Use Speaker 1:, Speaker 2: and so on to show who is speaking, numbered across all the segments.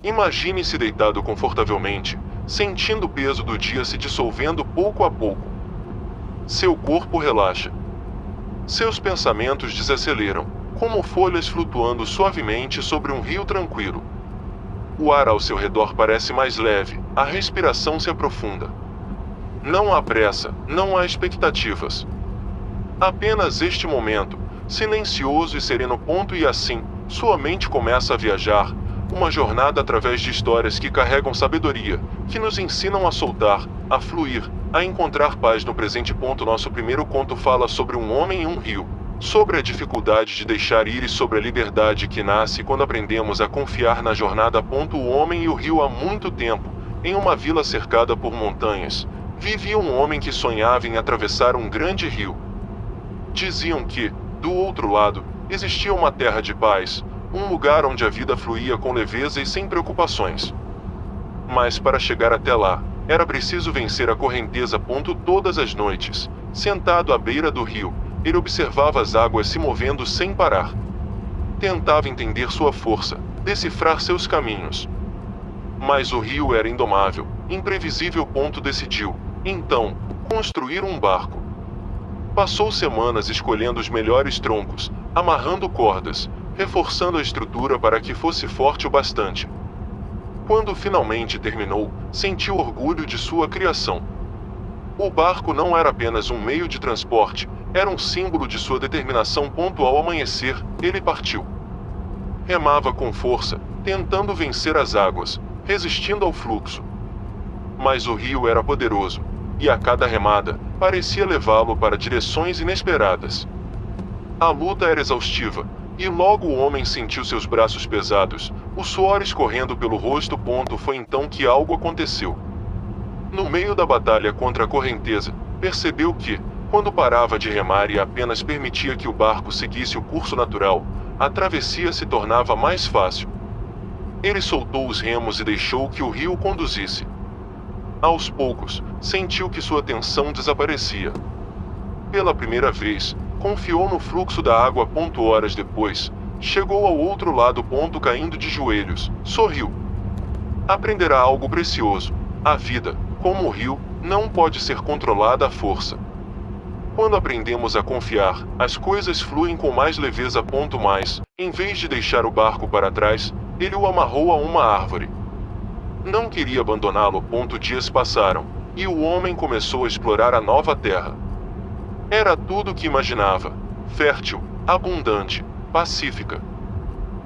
Speaker 1: Imagine-se deitado confortavelmente, sentindo o peso do dia se dissolvendo pouco a pouco. Seu corpo relaxa. Seus pensamentos desaceleram, como folhas flutuando suavemente sobre um rio tranquilo. O ar ao seu redor parece mais leve, a respiração se aprofunda. Não há pressa, não há expectativas. Apenas este momento, silencioso e sereno. E assim, sua mente começa a viajar, uma jornada através de histórias que carregam sabedoria, que nos ensinam a soltar, a fluir, a encontrar paz no presente. Nosso primeiro conto fala sobre um homem e um rio, sobre a dificuldade de deixar ir e sobre a liberdade que nasce quando aprendemos a confiar na jornada. O homem e o rio. Há muito tempo, em uma vila cercada por montanhas, vivia um homem que sonhava em atravessar um grande rio. Diziam que, do outro lado, existia uma terra de paz, um lugar onde a vida fluía com leveza e sem preocupações. Mas para chegar até lá, era preciso vencer a correnteza. Todas as noites, sentado à beira do rio, ele observava as águas se movendo sem parar. Tentava entender sua força, decifrar seus caminhos. Mas o rio era indomável, imprevisível. Decidiu, então, construir um barco. Passou semanas escolhendo os melhores troncos, amarrando cordas, reforçando a estrutura para que fosse forte o bastante. Quando finalmente terminou, sentiu orgulho de sua criação. O barco não era apenas um meio de transporte, era um símbolo de sua determinação. Ao amanhecer, ele partiu. Remava com força, tentando vencer as águas, resistindo ao fluxo. Mas o rio era poderoso, e a cada remada, parecia levá-lo para direções inesperadas. A luta era exaustiva, e logo o homem sentiu seus braços pesados, o suor escorrendo pelo rosto. Foi então que algo aconteceu. No meio da batalha contra a correnteza, percebeu que, quando parava de remar e apenas permitia que o barco seguisse o curso natural, a travessia se tornava mais fácil. Ele soltou os remos e deixou que o rio o conduzisse. Aos poucos, sentiu que sua tensão desaparecia. Pela primeira vez, confiou no fluxo da água. Horas depois, chegou ao outro lado. Caindo de joelhos, sorriu. Aprenderá algo precioso. A vida, como o rio, não pode ser controlada à força. Quando aprendemos a confiar, as coisas fluem com mais leveza. Mas, em vez de deixar o barco para trás, ele o amarrou a uma árvore. Não queria abandoná-lo. Dias passaram, e o homem começou a explorar a nova terra. Era tudo o que imaginava: fértil, abundante, pacífica.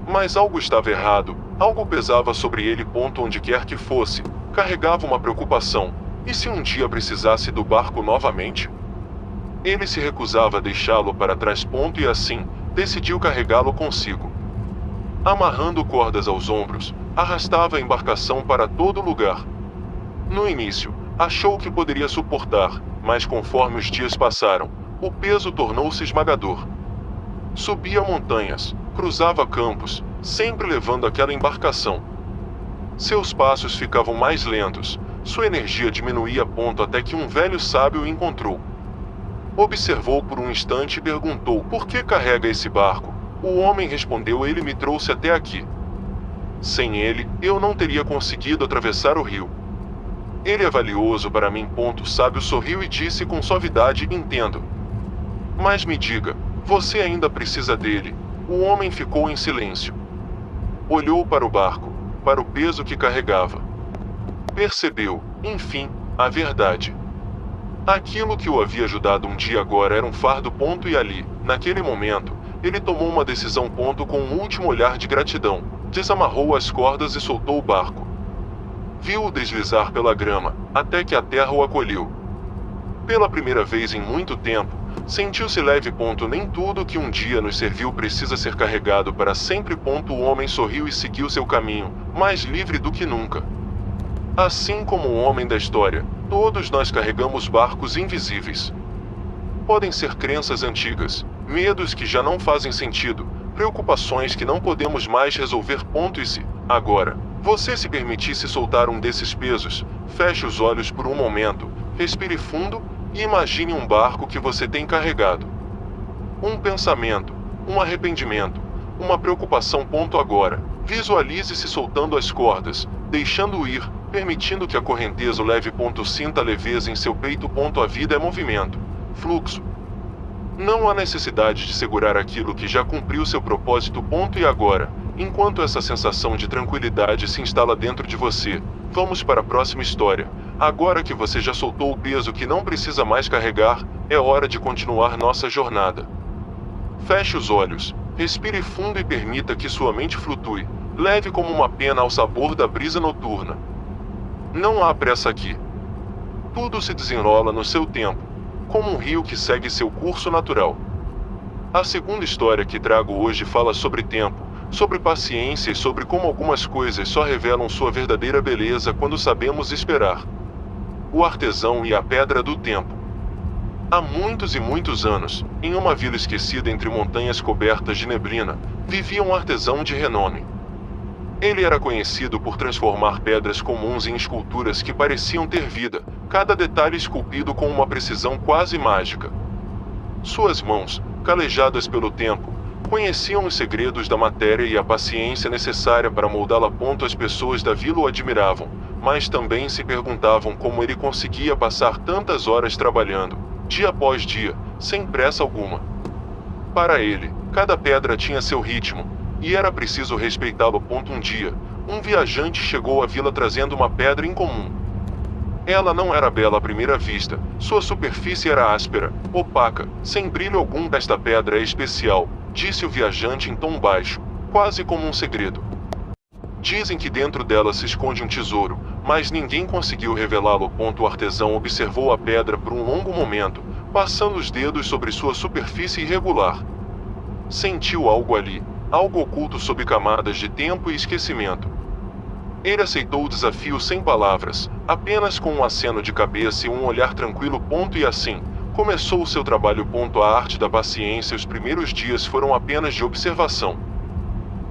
Speaker 1: Mas algo estava errado, algo pesava sobre ele. Onde quer que fosse, carregava uma preocupação: e se um dia precisasse do barco novamente? Ele se recusava a deixá-lo para trás. E assim, decidiu carregá-lo consigo. Amarrando cordas aos ombros, arrastava a embarcação para todo lugar. No início, achou que poderia suportar, mas conforme os dias passaram, o peso tornou-se esmagador. Subia montanhas, cruzava campos, sempre levando aquela embarcação. Seus passos ficavam mais lentos, sua energia diminuía. Até que um velho sábio o encontrou. Observou por um instante e perguntou: por que carrega esse barco? O homem respondeu: ele me trouxe até aqui. Sem ele, eu não teria conseguido atravessar o rio. Ele é valioso para mim. O sábio sorriu e disse com suavidade: entendo. Mas me diga, você ainda precisa dele? O homem ficou em silêncio. Olhou para o barco, para o peso que carregava. Percebeu, enfim, a verdade. Aquilo que o havia ajudado um dia agora era um fardo. E ali, naquele momento, ele tomou uma decisão. Com um último olhar de gratidão, desamarrou as cordas e soltou o barco. Viu-o deslizar pela grama, até que a terra o acolheu. Pela primeira vez em muito tempo, sentiu-se leve. Nem tudo que um dia nos serviu precisa ser carregado para sempre. O homem sorriu e seguiu seu caminho, mais livre do que nunca. Assim como o homem da história, todos nós carregamos barcos invisíveis. Podem ser crenças antigas, medos que já não fazem sentido, preocupações que não podemos mais resolver. E se, agora, você se permitisse soltar um desses pesos, feche os olhos por um momento, respire fundo e imagine um barco que você tem carregado. Um pensamento, um arrependimento, uma preocupação. Agora, visualize-se soltando as cordas, deixando-o ir, permitindo que a correnteza o leve. Sinta a leveza em seu peito. A vida é movimento, fluxo. Não há necessidade de segurar aquilo que já cumpriu seu propósito. E agora, enquanto essa sensação de tranquilidade se instala dentro de você, vamos para a próxima história. Agora que você já soltou o peso que não precisa mais carregar, é hora de continuar nossa jornada. Feche os olhos, respire fundo e permita que sua mente flutue, leve como uma pena ao sabor da brisa noturna. Não há pressa aqui. Tudo se desenrola no seu tempo, como um rio que segue seu curso natural. A segunda história que trago hoje fala sobre tempo, sobre paciência e sobre como algumas coisas só revelam sua verdadeira beleza quando sabemos esperar. O artesão e a pedra do tempo. Há muitos e muitos anos, em uma vila esquecida entre montanhas cobertas de neblina, vivia um artesão de renome. Ele era conhecido por transformar pedras comuns em esculturas que pareciam ter vida, cada detalhe esculpido com uma precisão quase mágica. Suas mãos, calejadas pelo tempo, conheciam os segredos da matéria e a paciência necessária para moldá-la. As pessoas da vila o admiravam, mas também se perguntavam como ele conseguia passar tantas horas trabalhando, dia após dia, sem pressa alguma. Para ele, cada pedra tinha seu ritmo, e era preciso respeitá-lo. Um dia, um viajante chegou à vila trazendo uma pedra incomum. Ela não era bela à primeira vista, sua superfície era áspera, opaca, sem brilho algum. Esta pedra é especial, disse o viajante em tom baixo, quase como um segredo. Dizem que dentro dela se esconde um tesouro, mas ninguém conseguiu revelá-lo. O artesão observou a pedra por um longo momento, passando os dedos sobre sua superfície irregular. Sentiu algo ali, algo oculto sob camadas de tempo e esquecimento. Ele aceitou o desafio sem palavras, apenas com um aceno de cabeça e um olhar tranquilo. E assim, começou o seu trabalho. A arte da paciência. Os primeiros dias foram apenas de observação.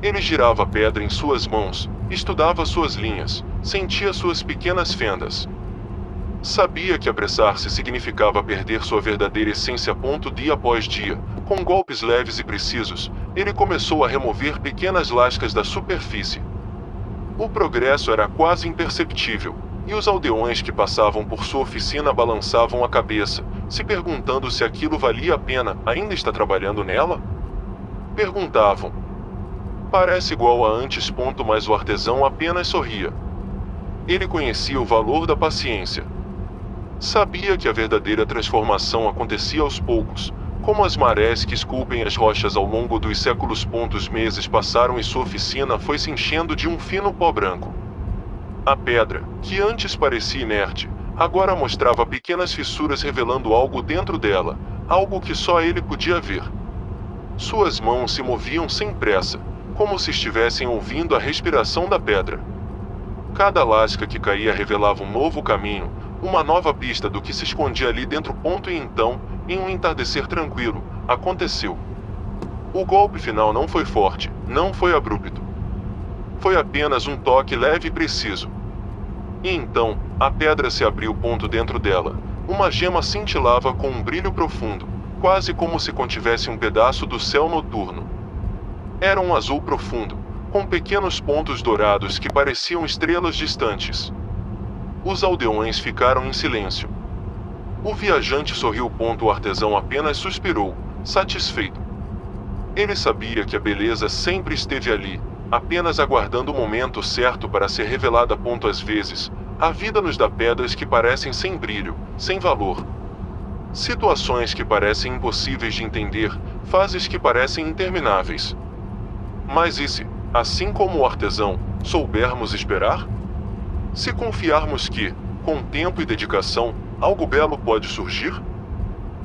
Speaker 1: Ele girava a pedra em suas mãos, estudava suas linhas, sentia suas pequenas fendas. Sabia que apressar-se significava perder sua verdadeira essência. Dia após dia, com golpes leves e precisos, ele começou a remover pequenas lascas da superfície. O progresso era quase imperceptível, e os aldeões que passavam por sua oficina balançavam a cabeça, se perguntando se aquilo valia a pena. Ainda está trabalhando nela? Perguntavam. Parece igual a antes. Mas o artesão apenas sorria. Ele conhecia o valor da paciência. Sabia que a verdadeira transformação acontecia aos poucos, como as marés que esculpem as rochas ao longo dos séculos. Os meses passaram e sua oficina foi se enchendo de um fino pó branco. A pedra, que antes parecia inerte, agora mostrava pequenas fissuras revelando algo dentro dela, algo que só ele podia ver. Suas mãos se moviam sem pressa, como se estivessem ouvindo a respiração da pedra. Cada lasca que caía revelava um novo caminho, uma nova pista do que se escondia ali dentro. E então, em um entardecer tranquilo, aconteceu. O golpe final não foi forte, não foi abrupto. Foi apenas um toque leve e preciso. E então, a pedra se abriu. Dentro dela, uma gema cintilava com um brilho profundo, quase como se contivesse um pedaço do céu noturno. Era um azul profundo, com pequenos pontos dourados que pareciam estrelas distantes. Os aldeões ficaram em silêncio. O viajante sorriu. O artesão apenas suspirou, satisfeito. Ele sabia que a beleza sempre esteve ali, apenas aguardando o momento certo para ser revelada. Às vezes, a vida nos dá pedras que parecem sem brilho, sem valor. Situações que parecem impossíveis de entender, fases que parecem intermináveis. Mas e se, assim como o artesão, soubermos esperar? Se confiarmos que, com tempo e dedicação, algo belo pode surgir?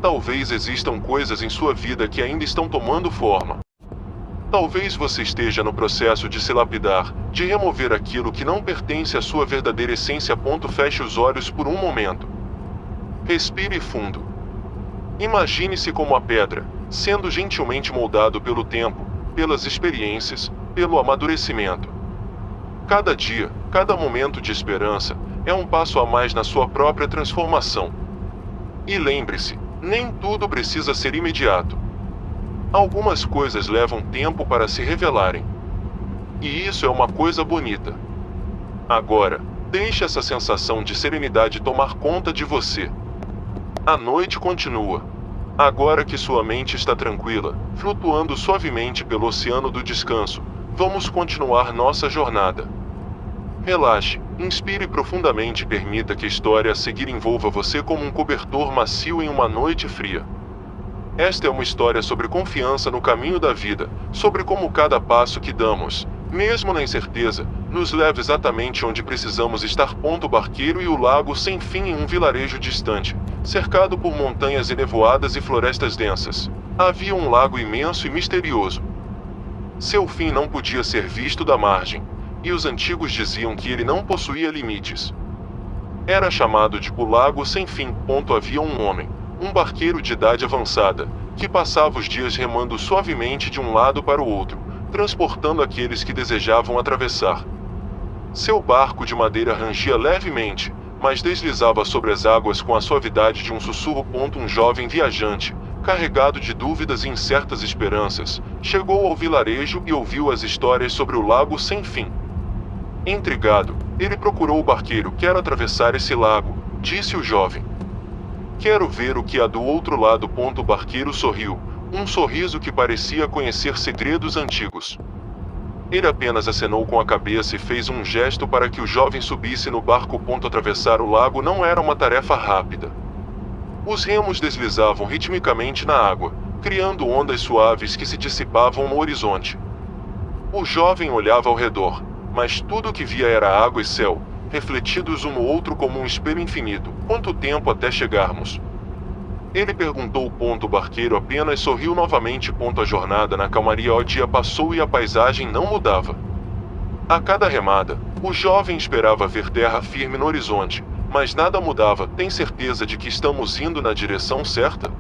Speaker 1: Talvez existam coisas em sua vida que ainda estão tomando forma. Talvez você esteja no processo de se lapidar, de remover aquilo que não pertence à sua verdadeira essência. Feche os olhos por um momento. Respire fundo. Imagine-se como a pedra, sendo gentilmente moldado pelo tempo, pelas experiências, pelo amadurecimento. Cada dia, cada momento de esperança, é um passo a mais na sua própria transformação. E lembre-se, nem tudo precisa ser imediato. Algumas coisas levam tempo para se revelarem. E isso é uma coisa bonita. Agora, deixe essa sensação de serenidade tomar conta de você. A noite continua. Agora que sua mente está tranquila, flutuando suavemente pelo oceano do descanso, vamos continuar nossa jornada. Relaxe, inspire profundamente e permita que a história a seguir envolva você como um cobertor macio em uma noite fria. Esta é uma história sobre confiança no caminho da vida, sobre como cada passo que damos, mesmo na incerteza, nos leva exatamente onde precisamos estar. O barqueiro e o lago sem fim em um vilarejo distante, cercado por montanhas enevoadas e florestas densas. Havia um lago imenso e misterioso. Seu fim não podia ser visto da margem, e os antigos diziam que ele não possuía limites. Era chamado de o Lago Sem Fim. Havia um homem, um barqueiro de idade avançada, que passava os dias remando suavemente de um lado para o outro, transportando aqueles que desejavam atravessar. Seu barco de madeira rangia levemente, mas deslizava sobre as águas com a suavidade de um sussurro. Um jovem viajante, carregado de dúvidas e incertas esperanças, chegou ao vilarejo e ouviu as histórias sobre o Lago Sem Fim. Intrigado, ele procurou o barqueiro. Quero atravessar esse lago, disse o jovem. Quero ver o que há do outro lado. O barqueiro sorriu, um sorriso que parecia conhecer segredos antigos. Ele apenas acenou com a cabeça e fez um gesto para que o jovem subisse no barco. Atravessar o lago não era uma tarefa rápida. Os remos deslizavam ritmicamente na água, criando ondas suaves que se dissipavam no horizonte. O jovem olhava ao redor, mas tudo o que via era água e céu, refletidos um no outro como um espelho infinito. Quanto tempo até chegarmos? Ele perguntou. O barqueiro apenas sorriu novamente. A jornada na calmaria. O dia passou e a paisagem não mudava. A cada remada, o jovem esperava ver terra firme no horizonte, mas nada mudava. Tem certeza de que estamos indo na direção certa?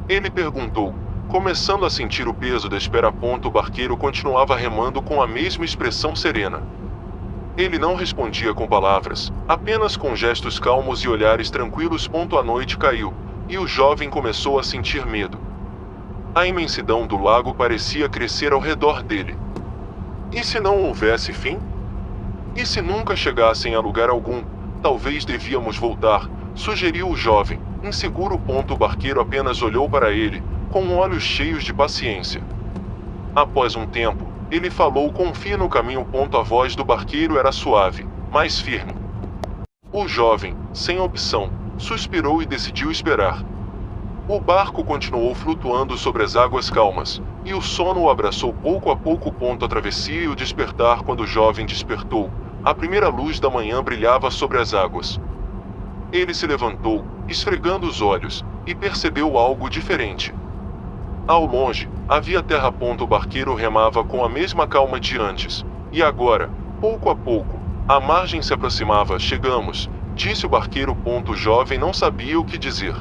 Speaker 1: Ele perguntou, começando a sentir o peso da espera. O barqueiro continuava remando com a mesma expressão serena. Ele não respondia com palavras, apenas com gestos calmos e olhares tranquilos. A noite caiu, e o jovem começou a sentir medo. A imensidão do lago parecia crescer ao redor dele. E se não houvesse fim? E se nunca chegassem a lugar algum? Talvez devíamos voltar, sugeriu o jovem, inseguro. O barqueiro apenas olhou para ele, com olhos cheios de paciência. Após um tempo, ele falou. Confie no caminho. A voz do barqueiro era suave, mas firme. O jovem, sem opção, suspirou e decidiu esperar. O barco continuou flutuando sobre as águas calmas, e o sono o abraçou pouco a pouco. A travessia e o despertar. Quando o jovem despertou, a primeira luz da manhã brilhava sobre as águas. Ele se levantou, esfregando os olhos, e percebeu algo diferente. Ao longe, havia terra. O barqueiro remava com a mesma calma de antes, e agora, pouco a pouco, a margem se aproximava. Chegamos, disse o barqueiro. O jovem não sabia o que dizer.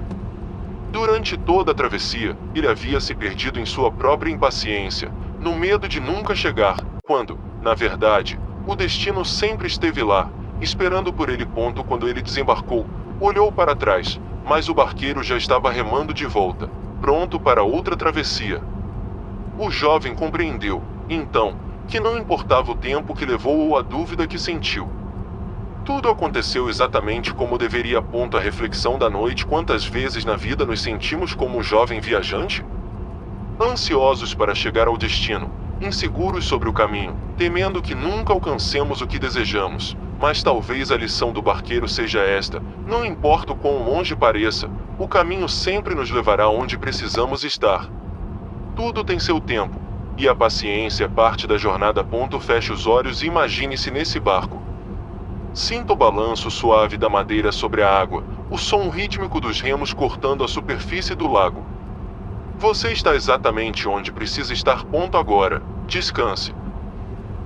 Speaker 1: Durante toda a travessia, ele havia se perdido em sua própria impaciência, no medo de nunca chegar, quando, na verdade, o destino sempre esteve lá, esperando por ele. Quando ele desembarcou, olhou para trás, mas o barqueiro já estava remando de volta, pronto para outra travessia. O jovem compreendeu, então, que não importava o tempo que levou ou a dúvida que sentiu. Tudo aconteceu exatamente como deveria. A reflexão da noite. Quantas vezes na vida nos sentimos como um jovem viajante? Ansiosos para chegar ao destino, inseguros sobre o caminho, temendo que nunca alcancemos o que desejamos. Mas talvez a lição do barqueiro seja esta: não importa o quão longe pareça, o caminho sempre nos levará onde precisamos estar. Tudo tem seu tempo, e a paciência é parte da jornada. Feche os olhos e imagine-se nesse barco. Sinta o balanço suave da madeira sobre a água, o som rítmico dos remos cortando a superfície do lago. Você está exatamente onde precisa estar. Agora, descanse.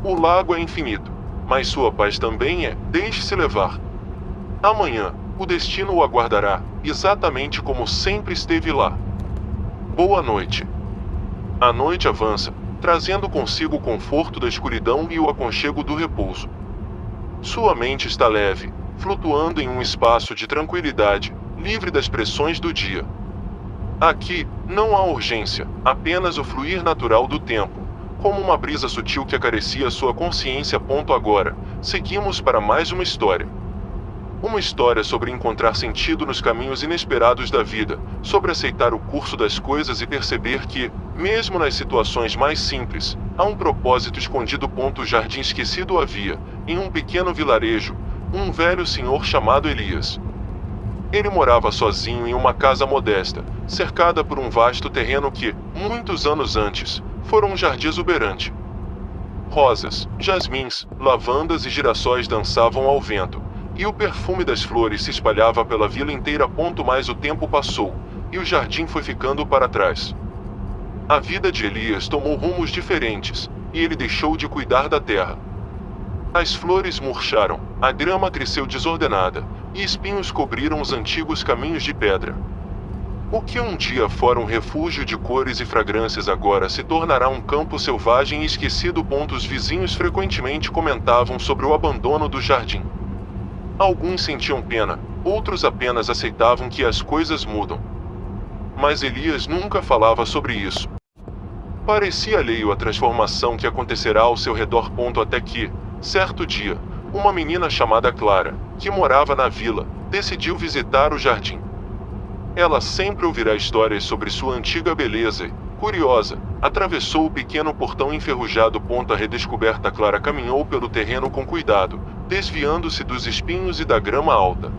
Speaker 1: O lago é infinito, mas sua paz também é. Deixe-se levar. Amanhã, o destino o aguardará, exatamente como sempre esteve lá. Boa noite. A noite avança, trazendo consigo o conforto da escuridão e o aconchego do repouso. Sua mente está leve, flutuando em um espaço de tranquilidade, livre das pressões do dia. Aqui, não há urgência, apenas o fluir natural do tempo, como uma brisa sutil que acaricia sua consciência. Agora, seguimos para mais uma história. Uma história sobre encontrar sentido nos caminhos inesperados da vida, sobre aceitar o curso das coisas e perceber que, mesmo nas situações mais simples, há um propósito escondido. O jardim esquecido havia, em um pequeno vilarejo, um velho senhor chamado Elias. Ele morava sozinho em uma casa modesta, cercada por um vasto terreno que, muitos anos antes, fora um jardim exuberante. Rosas, jasmins, lavandas e girassóis dançavam ao vento, e o perfume das flores se espalhava pela vila inteira. Mas o tempo passou, e o jardim foi ficando para trás. A vida de Elias tomou rumos diferentes, e ele deixou de cuidar da terra. As flores murcharam, a grama cresceu desordenada, e espinhos cobriram os antigos caminhos de pedra. O que um dia fora um refúgio de cores e fragrâncias agora se tornará um campo selvagem e esquecido. Os vizinhos frequentemente comentavam sobre o abandono do jardim. Alguns sentiam pena, outros apenas aceitavam que as coisas mudam. Mas Elias nunca falava sobre isso. Parecia alheio à transformação que acontecerá ao seu redor. Até que, certo dia, uma menina chamada Clara, que morava na vila, decidiu visitar o jardim. Ela sempre ouvirá histórias sobre sua antiga beleza e, curiosa, atravessou o pequeno portão enferrujado. A redescoberta Clara caminhou pelo terreno com cuidado, desviando-se dos espinhos e da grama alta.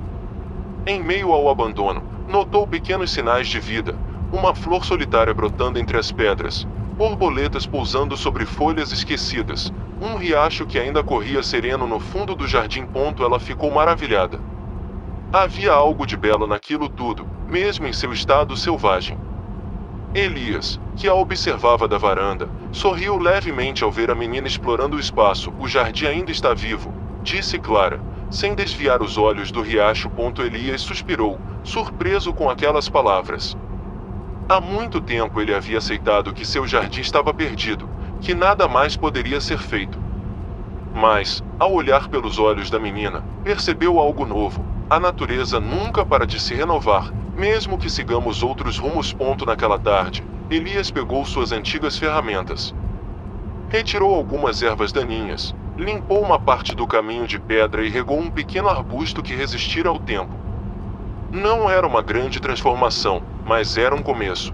Speaker 1: Em meio ao abandono, notou pequenos sinais de vida, uma flor solitária brotando entre as pedras, borboletas pousando sobre folhas esquecidas, um riacho que ainda corria sereno no fundo do jardim. Ela ficou maravilhada. Havia algo de belo naquilo tudo, mesmo em seu estado selvagem. Elias, que a observava da varanda, sorriu levemente ao ver a menina explorando o espaço. O jardim ainda está vivo, disse Clara, sem desviar os olhos do riacho. Elias suspirou, surpreso com aquelas palavras. Há muito tempo ele havia aceitado que seu jardim estava perdido, que nada mais poderia ser feito. Mas, ao olhar pelos olhos da menina, percebeu algo novo. A natureza nunca para de se renovar, mesmo que sigamos outros rumos. Naquela tarde, Elias pegou suas antigas ferramentas. Retirou algumas ervas daninhas, limpou uma parte do caminho de pedra e regou um pequeno arbusto que resistira ao tempo. Não era uma grande transformação, mas era um começo.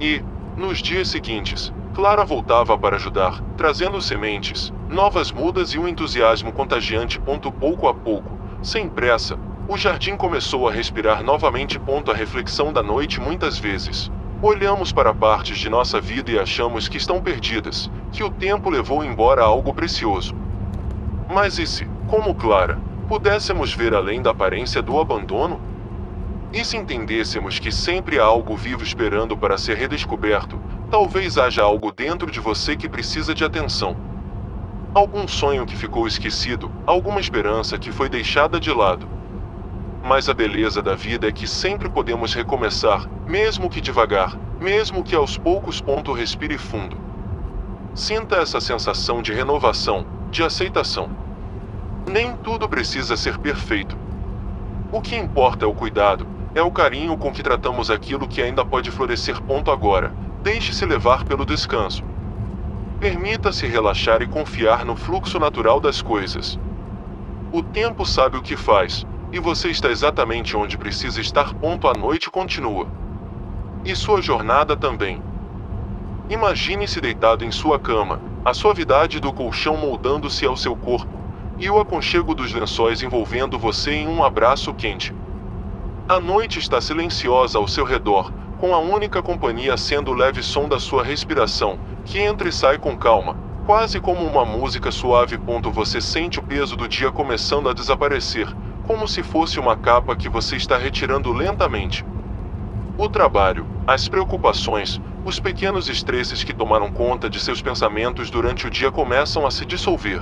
Speaker 1: E, nos dias seguintes, Clara voltava para ajudar, trazendo sementes, novas mudas e um entusiasmo contagiante. Pouco a pouco, sem pressa, o jardim começou a respirar novamente. A reflexão da noite. Muitas vezes, olhamos para partes de nossa vida e achamos que estão perdidas, que o tempo levou embora algo precioso. Mas e se, como Clara, pudéssemos ver além da aparência do abandono? E se entendêssemos que sempre há algo vivo esperando para ser redescoberto, talvez haja algo dentro de você que precisa de atenção. Algum sonho que ficou esquecido, alguma esperança que foi deixada de lado. Mas a beleza da vida é que sempre podemos recomeçar, mesmo que devagar, mesmo que aos poucos. Respire fundo. Sinta essa sensação de renovação, de aceitação. Nem tudo precisa ser perfeito. O que importa é o cuidado, é o carinho com que tratamos aquilo que ainda pode florescer. Agora, deixe-se levar pelo descanso. Permita-se relaxar e confiar no fluxo natural das coisas. O tempo sabe o que faz, e você está exatamente onde precisa estar. A noite continua. E sua jornada também. Imagine-se deitado em sua cama, a suavidade do colchão moldando-se ao seu corpo, e o aconchego dos lençóis envolvendo você em um abraço quente. A noite está silenciosa ao seu redor, com a única companhia sendo o leve som da sua respiração, que entra e sai com calma, quase como uma música suave. Você sente o peso do dia começando a desaparecer, como se fosse uma capa que você está retirando lentamente. O trabalho, as preocupações, os pequenos estresses que tomaram conta de seus pensamentos durante o dia começam a se dissolver.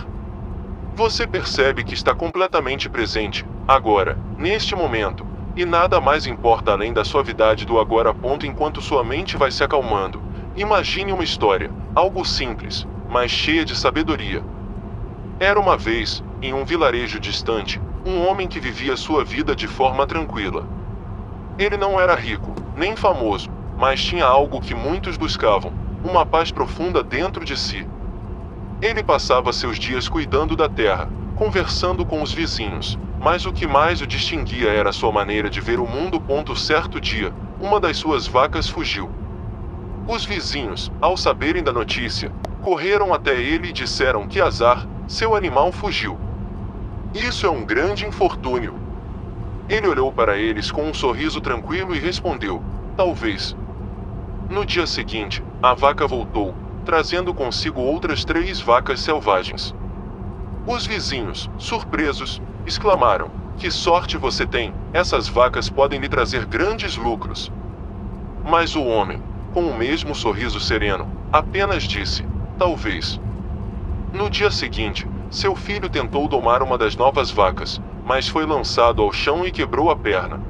Speaker 1: Você percebe que está completamente presente, agora, neste momento, e nada mais importa além da suavidade do agora. Enquanto sua mente vai se acalmando, imagine uma história, algo simples, mas cheia de sabedoria. Era uma vez, em um vilarejo distante, um homem que vivia sua vida de forma tranquila. Ele não era rico, nem famoso, mas tinha algo que muitos buscavam: uma paz profunda dentro de si. Ele passava seus dias cuidando da terra, conversando com os vizinhos, mas o que mais o distinguia era sua maneira de ver o mundo. Certo dia, uma das suas vacas fugiu. Os vizinhos, ao saberem da notícia, correram até ele e disseram: que azar, seu animal fugiu. Isso é um grande infortúnio. Ele olhou para eles com um sorriso tranquilo e respondeu: talvez. No dia seguinte, a vaca voltou, trazendo consigo outras 3 vacas selvagens. Os vizinhos, surpresos, exclamaram: que sorte você tem, essas vacas podem lhe trazer grandes lucros. Mas o homem, com o mesmo sorriso sereno, apenas disse: talvez. No dia seguinte, seu filho tentou domar uma das novas vacas, mas foi lançado ao chão e quebrou a perna.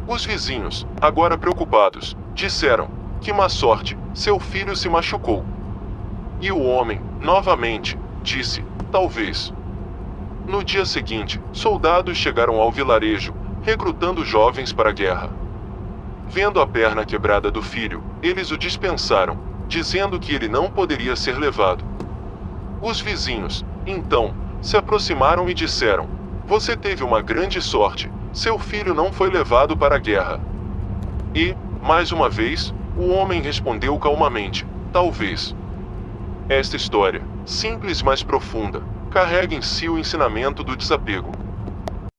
Speaker 1: Os vizinhos, agora preocupados, disseram: que má sorte, seu filho se machucou. E o homem, novamente, disse: talvez. No dia seguinte, soldados chegaram ao vilarejo, recrutando jovens para a guerra. Vendo a perna quebrada do filho, eles o dispensaram, dizendo que ele não poderia ser levado. Os vizinhos, então, se aproximaram e disseram: você teve uma grande sorte, seu filho não foi levado para a guerra. E, mais uma vez, o homem respondeu calmamente: talvez. Esta história, simples mas profunda, carrega em si o ensinamento do desapego.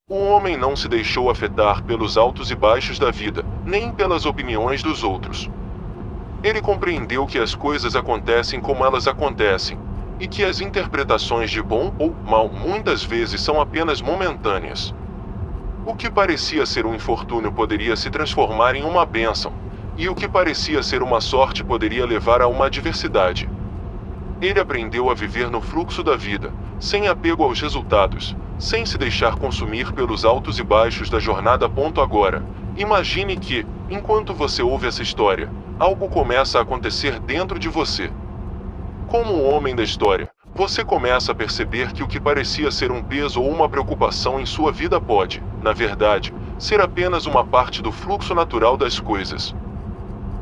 Speaker 1: O homem não se deixou afetar pelos altos e baixos da vida, nem pelas opiniões dos outros. Ele compreendeu que as coisas acontecem como elas acontecem, e que as interpretações de bom ou mal muitas vezes são apenas momentâneas. O que parecia ser um infortúnio poderia se transformar em uma bênção, e o que parecia ser uma sorte poderia levar a uma adversidade. Ele aprendeu a viver no fluxo da vida, sem apego aos resultados, sem se deixar consumir pelos altos e baixos da jornada. Agora, imagine que, enquanto você ouve essa história, algo começa a acontecer dentro de você. Como o homem da história, você começa a perceber que o que parecia ser um peso ou uma preocupação em sua vida pode, na verdade, ser apenas uma parte do fluxo natural das coisas.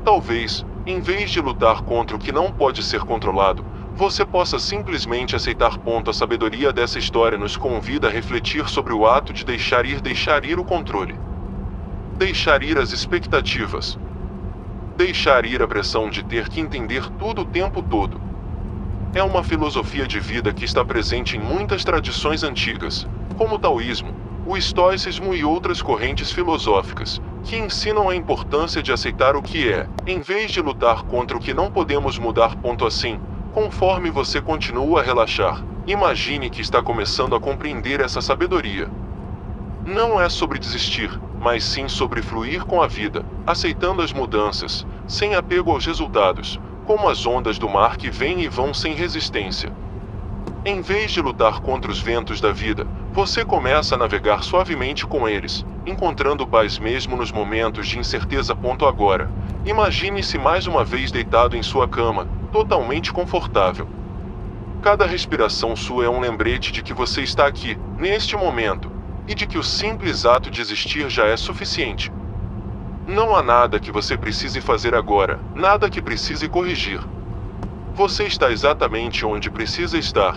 Speaker 1: Talvez, em vez de lutar contra o que não pode ser controlado, você possa simplesmente aceitar. A sabedoria dessa história nos convida a refletir sobre o ato de deixar ir o controle. Deixar ir as expectativas. Deixar ir a pressão de ter que entender tudo o tempo todo. É uma filosofia de vida que está presente em muitas tradições antigas, como o taoísmo, o estoicismo e outras correntes filosóficas, que ensinam a importância de aceitar o que é, em vez de lutar contra o que não podemos mudar. Assim, conforme você continua a relaxar, imagine que está começando a compreender essa sabedoria. Não é sobre desistir, mas sim sobre fluir com a vida, aceitando as mudanças, sem apego aos resultados, como as ondas do mar que vêm e vão sem resistência. Em vez de lutar contra os ventos da vida, você começa a navegar suavemente com eles, encontrando paz mesmo nos momentos de incerteza. Agora, imagine-se mais uma vez deitado em sua cama, totalmente confortável. Cada respiração sua é um lembrete de que você está aqui, neste momento, e de que o simples ato de existir já é suficiente. Não há nada que você precise fazer agora, nada que precise corrigir. Você está exatamente onde precisa estar.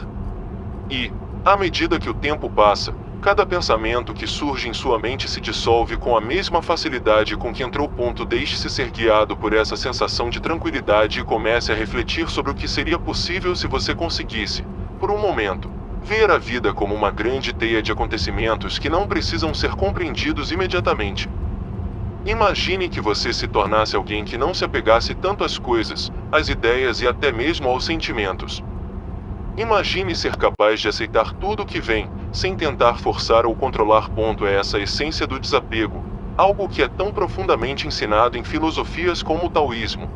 Speaker 1: E, à medida que o tempo passa, cada pensamento que surge em sua mente se dissolve com a mesma facilidade com que entrou. Deixe-se ser guiado por essa sensação de tranquilidade e comece a refletir sobre o que seria possível se você conseguisse, por um momento, ver a vida como uma grande teia de acontecimentos que não precisam ser compreendidos imediatamente. Imagine que você se tornasse alguém que não se apegasse tanto às coisas, às ideias e até mesmo aos sentimentos. Imagine ser capaz de aceitar tudo o que vem, sem tentar forçar ou controlar. É essa a essência do desapego, algo que é tão profundamente ensinado em filosofias como o taoísmo.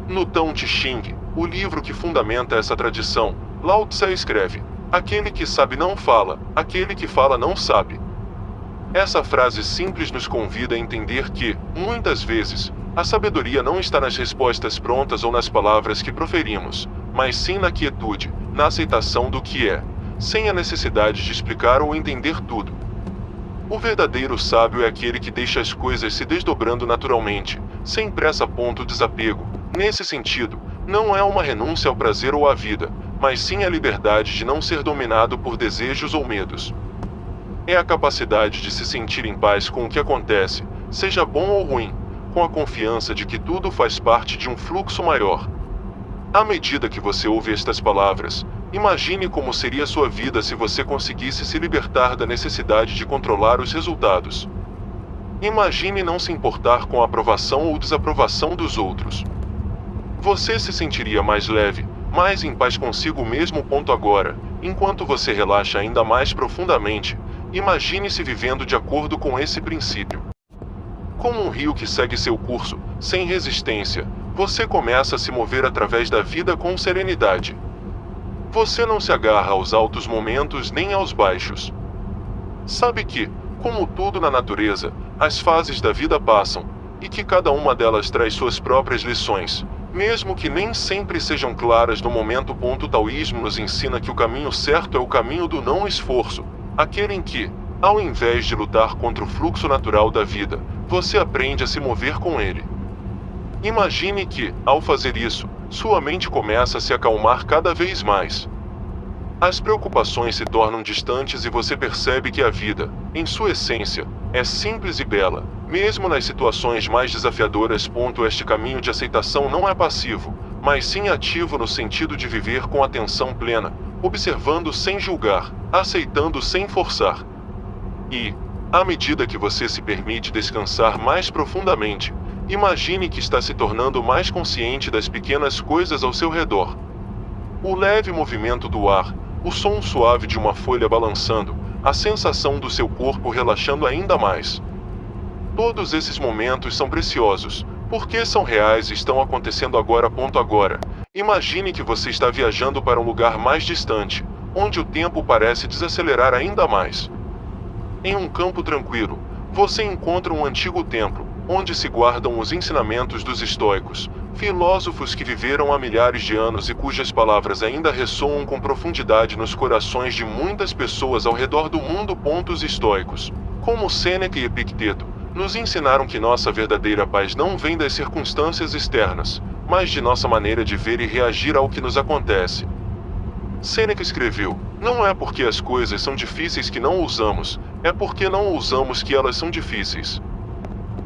Speaker 1: No Tao Te Ching, o livro que fundamenta essa tradição, Lao Tse escreve: aquele que sabe não fala, aquele que fala não sabe. Essa frase simples nos convida a entender que, muitas vezes, a sabedoria não está nas respostas prontas ou nas palavras que proferimos, mas sim na quietude, na aceitação do que é, sem a necessidade de explicar ou entender tudo. O verdadeiro sábio é aquele que deixa as coisas se desdobrando naturalmente, sem pressa. Desapego, nesse sentido, não é uma renúncia ao prazer ou à vida, mas sim a liberdade de não ser dominado por desejos ou medos. É a capacidade de se sentir em paz com o que acontece, seja bom ou ruim, com a confiança de que tudo faz parte de um fluxo maior. À medida que você ouve estas palavras, imagine como seria sua vida se você conseguisse se libertar da necessidade de controlar os resultados. Imagine não se importar com a aprovação ou desaprovação dos outros. Você se sentiria mais leve, mais em paz consigo mesmo. Agora, enquanto você relaxa ainda mais profundamente, imagine-se vivendo de acordo com esse princípio. Como um rio que segue seu curso, sem resistência, você começa a se mover através da vida com serenidade. Você não se agarra aos altos momentos nem aos baixos. Sabe que, como tudo na natureza, as fases da vida passam, e que cada uma delas traz suas próprias lições, mesmo que nem sempre sejam claras no momento. O taoísmo nos ensina que o caminho certo é o caminho do não esforço, aquele em que, ao invés de lutar contra o fluxo natural da vida, você aprende a se mover com ele. Imagine que, ao fazer isso, sua mente começa a se acalmar cada vez mais. As preocupações se tornam distantes e você percebe que a vida, em sua essência, é simples e bela, mesmo nas situações mais desafiadoras. Este caminho de aceitação não é passivo, mas sim ativo no sentido de viver com atenção plena, observando sem julgar, aceitando sem forçar. E, à medida que você se permite descansar mais profundamente, imagine que está se tornando mais consciente das pequenas coisas ao seu redor. O leve movimento do ar, o som suave de uma folha balançando, a sensação do seu corpo relaxando ainda mais. Todos esses momentos são preciosos, porque são reais e estão acontecendo agora. Agora, imagine que você está viajando para um lugar mais distante, onde o tempo parece desacelerar ainda mais. Em um campo tranquilo, você encontra um antigo templo, onde se guardam os ensinamentos dos estoicos, filósofos que viveram há milhares de anos e cujas palavras ainda ressoam com profundidade nos corações de muitas pessoas ao redor do mundo. Os estoicos, como Sêneca e Epicteto, nos ensinaram que nossa verdadeira paz não vem das circunstâncias externas, mas de nossa maneira de ver e reagir ao que nos acontece. Sêneca escreveu: "Não é porque as coisas são difíceis que não usamos, é porque não usamos que elas são difíceis."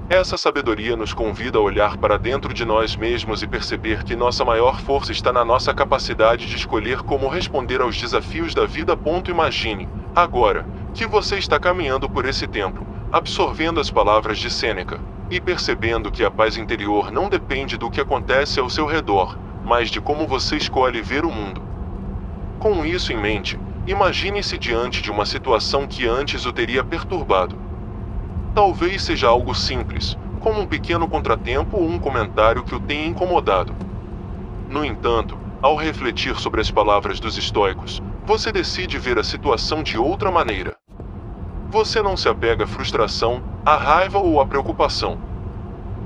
Speaker 1: Essa sabedoria nos convida a olhar para dentro de nós mesmos e perceber que nossa maior força está na nossa capacidade de escolher como responder aos desafios da vida. Imagine, agora, que você está caminhando por esse templo, absorvendo as palavras de Sêneca, e percebendo que a paz interior não depende do que acontece ao seu redor, mas de como você escolhe ver o mundo. Com isso em mente, imagine-se diante de uma situação que antes o teria perturbado. Talvez seja algo simples, como um pequeno contratempo ou um comentário que o tenha incomodado. No entanto, ao refletir sobre as palavras dos estoicos, você decide ver a situação de outra maneira. Você não se apega à frustração, à raiva ou à preocupação.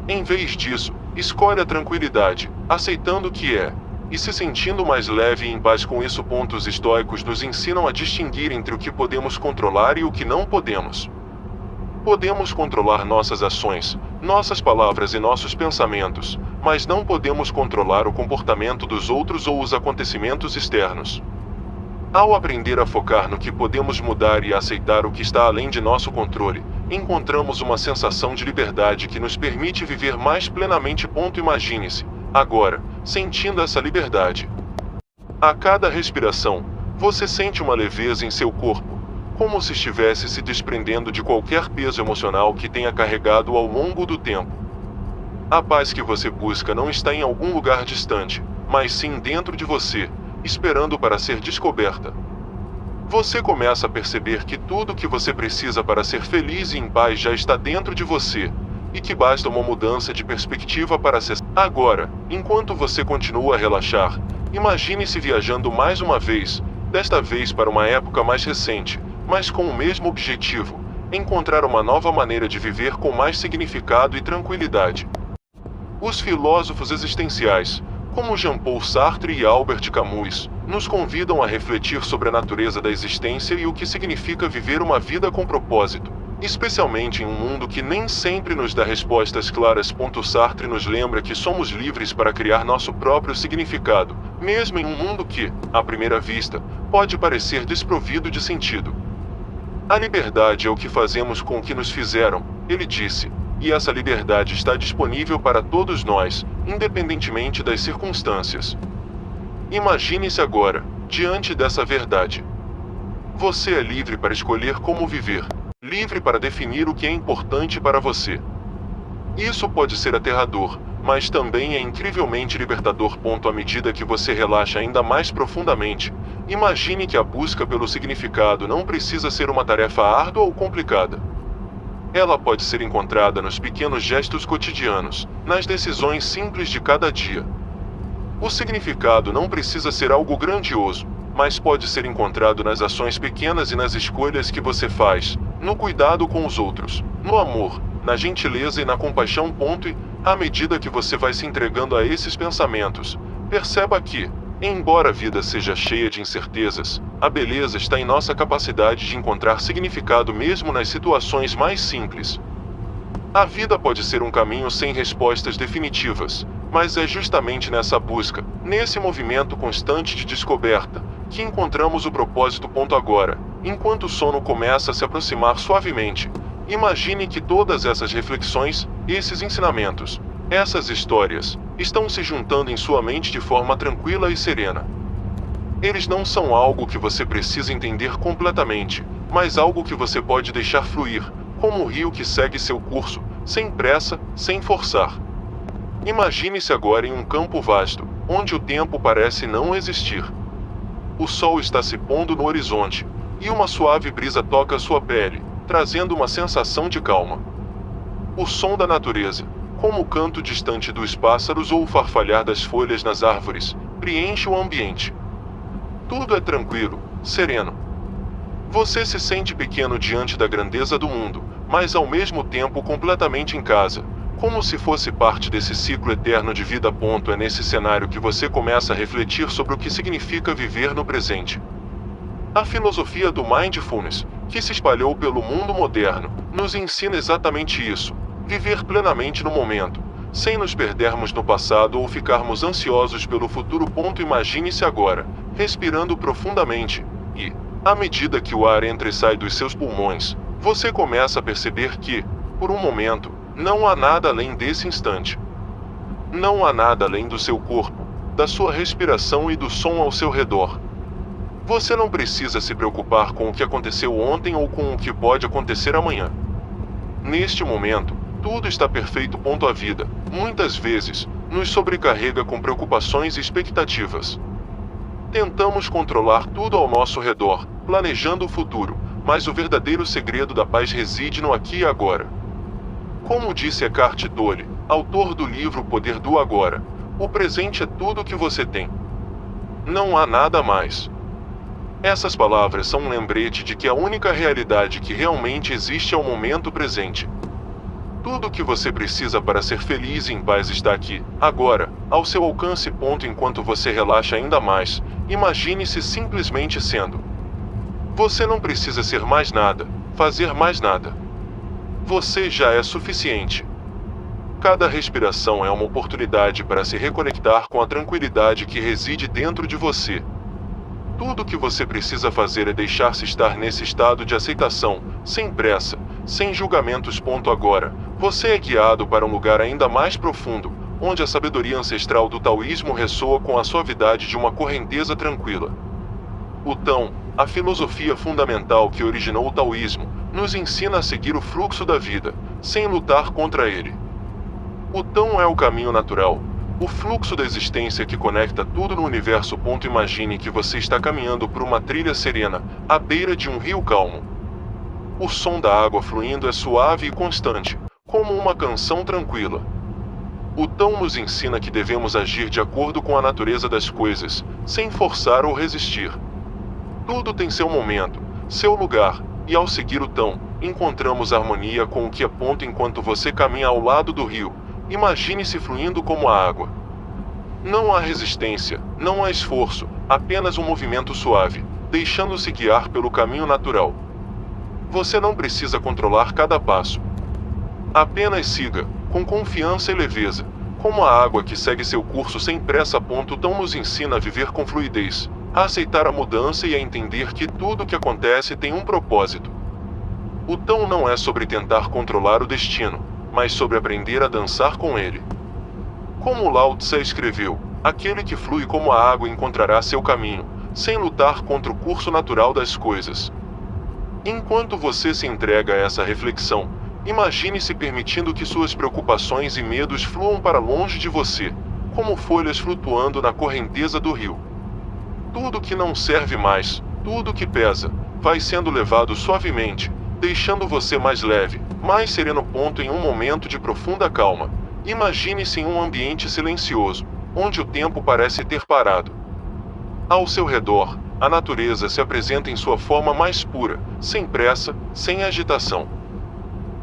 Speaker 1: Em vez disso, escolhe a tranquilidade, aceitando o que é, e se sentindo mais leve e em paz com isso. Os estoicos nos ensinam a distinguir entre o que podemos controlar e o que não podemos. Podemos controlar nossas ações, nossas palavras e nossos pensamentos, mas não podemos controlar o comportamento dos outros ou os acontecimentos externos. Ao aprender a focar no que podemos mudar e a aceitar o que está além de nosso controle, encontramos uma sensação de liberdade que nos permite viver mais plenamente. Imagine-se, agora, sentindo essa liberdade. A cada respiração, você sente uma leveza em seu corpo, como se estivesse se desprendendo de qualquer peso emocional que tenha carregado ao longo do tempo. A paz que você busca não está em algum lugar distante, mas sim dentro de você, esperando para ser descoberta. Você começa a perceber que tudo o que você precisa para ser feliz e em paz já está dentro de você, e que basta uma mudança de perspectiva para acessar. Agora, enquanto você continua a relaxar, imagine-se viajando mais uma vez, desta vez para uma época mais recente, mas com o mesmo objetivo: encontrar uma nova maneira de viver com mais significado e tranquilidade. Os filósofos existenciais, como Jean-Paul Sartre e Albert Camus, nos convidam a refletir sobre a natureza da existência e o que significa viver uma vida com propósito. Especialmente em um mundo que nem sempre nos dá respostas claras. Sartre nos lembra que somos livres para criar nosso próprio significado, mesmo em um mundo que, à primeira vista, pode parecer desprovido de sentido. A liberdade é o que fazemos com o que nos fizeram, ele disse, e essa liberdade está disponível para todos nós, independentemente das circunstâncias. Imagine-se agora, diante dessa verdade. Você é livre para escolher como viver. Livre para definir o que é importante para você. Isso pode ser aterrador, mas também é incrivelmente libertador. À medida que você relaxa ainda mais profundamente, imagine que a busca pelo significado não precisa ser uma tarefa árdua ou complicada. Ela pode ser encontrada nos pequenos gestos cotidianos, nas decisões simples de cada dia. O significado não precisa ser algo grandioso, mas pode ser encontrado nas ações pequenas e nas escolhas que você faz, no cuidado com os outros, no amor, na gentileza e na compaixão. E, à medida que você vai se entregando a esses pensamentos, perceba que, embora a vida seja cheia de incertezas, a beleza está em nossa capacidade de encontrar significado mesmo nas situações mais simples. A vida pode ser um caminho sem respostas definitivas, mas é justamente nessa busca, nesse movimento constante de descoberta, que encontramos o propósito. Agora, enquanto o sono começa a se aproximar suavemente, imagine que todas essas reflexões, esses ensinamentos, essas histórias, estão se juntando em sua mente de forma tranquila e serena. Eles não são algo que você precisa entender completamente, mas algo que você pode deixar fluir, como o rio que segue seu curso, sem pressa, sem forçar. Imagine-se agora em um campo vasto, onde o tempo parece não existir. O sol está se pondo no horizonte, e uma suave brisa toca sua pele, trazendo uma sensação de calma. O som da natureza, como o canto distante dos pássaros ou o farfalhar das folhas nas árvores, preenche o ambiente. Tudo é tranquilo, sereno. Você se sente pequeno diante da grandeza do mundo, mas ao mesmo tempo completamente em casa, como se fosse parte desse ciclo eterno de vida. É nesse cenário que você começa a refletir sobre o que significa viver no presente. A filosofia do mindfulness, que se espalhou pelo mundo moderno, nos ensina exatamente isso: viver plenamente no momento, sem nos perdermos no passado ou ficarmos ansiosos pelo futuro. Imagine-se agora, respirando profundamente, e, à medida que o ar entra e sai dos seus pulmões, você começa a perceber que, por um momento, não há nada além desse instante. Não há nada além do seu corpo, da sua respiração e do som ao seu redor. Você não precisa se preocupar com o que aconteceu ontem ou com o que pode acontecer amanhã. Neste momento, tudo está perfeito. A vida, muitas vezes, nos sobrecarrega com preocupações e expectativas. Tentamos controlar tudo ao nosso redor, planejando o futuro, mas o verdadeiro segredo da paz reside no aqui e agora. Como disse Eckhart Tolle, autor do livro O Poder do Agora, o presente é tudo o que você tem. Não há nada mais. Essas palavras são um lembrete de que a única realidade que realmente existe é o momento presente. Tudo o que você precisa para ser feliz e em paz está aqui, agora, ao seu alcance. Enquanto você relaxa ainda mais, imagine-se simplesmente sendo. Você não precisa ser mais nada, fazer mais nada. Você já é suficiente. Cada respiração é uma oportunidade para se reconectar com a tranquilidade que reside dentro de você. Tudo o que você precisa fazer é deixar-se estar nesse estado de aceitação, sem pressa, sem julgamentos. Agora, você é guiado para um lugar ainda mais profundo, onde a sabedoria ancestral do taoísmo ressoa com a suavidade de uma correnteza tranquila. O Tao, a filosofia fundamental que originou o taoísmo, nos ensina a seguir o fluxo da vida, sem lutar contra ele. O Tao é o caminho natural, o fluxo da existência que conecta tudo no universo. Imagine que você está caminhando por uma trilha serena, à beira de um rio calmo. O som da água fluindo é suave e constante, como uma canção tranquila. O Tao nos ensina que devemos agir de acordo com a natureza das coisas, sem forçar ou resistir. Tudo tem seu momento, seu lugar, e ao seguir o Tao, encontramos harmonia com o que é. Enquanto você caminha ao lado do rio, imagine-se fluindo como a água. Não há resistência, não há esforço, apenas um movimento suave, deixando-se guiar pelo caminho natural. Você não precisa controlar cada passo. Apenas siga, com confiança e leveza, como a água que segue seu curso sem pressa. Tão nos ensina a viver com fluidez, a aceitar a mudança e a entender que tudo o que acontece tem um propósito. O Tão não é sobre tentar controlar o destino, mas sobre aprender a dançar com ele. Como Lao Tse escreveu, aquele que flui como a água encontrará seu caminho, sem lutar contra o curso natural das coisas. Enquanto você se entrega a essa reflexão, imagine-se permitindo que suas preocupações e medos fluam para longe de você, como folhas flutuando na correnteza do rio. Tudo que não serve mais, tudo que pesa, vai sendo levado suavemente, deixando você mais leve, mais sereno. Em um momento de profunda calma, imagine-se em um ambiente silencioso, onde o tempo parece ter parado. Ao seu redor, a natureza se apresenta em sua forma mais pura, sem pressa, sem agitação.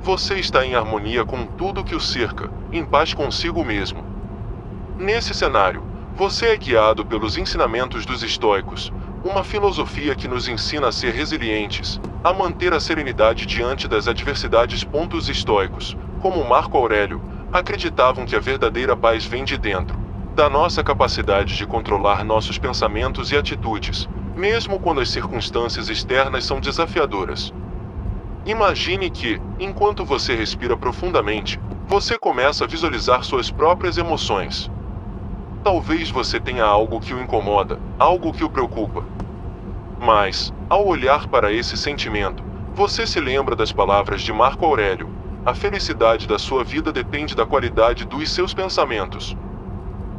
Speaker 1: Você está em harmonia com tudo que o cerca, em paz consigo mesmo. Nesse cenário, você é guiado pelos ensinamentos dos estoicos, uma filosofia que nos ensina a ser resilientes, a manter a serenidade diante das adversidades. Os estoicos, como Marco Aurélio, acreditavam que a verdadeira paz vem de dentro, da nossa capacidade de controlar nossos pensamentos e atitudes, mesmo quando as circunstâncias externas são desafiadoras. Imagine que, enquanto você respira profundamente, você começa a visualizar suas próprias emoções. Talvez você tenha algo que o incomoda, algo que o preocupa. Mas, ao olhar para esse sentimento, você se lembra das palavras de Marco Aurélio: a felicidade da sua vida depende da qualidade dos seus pensamentos.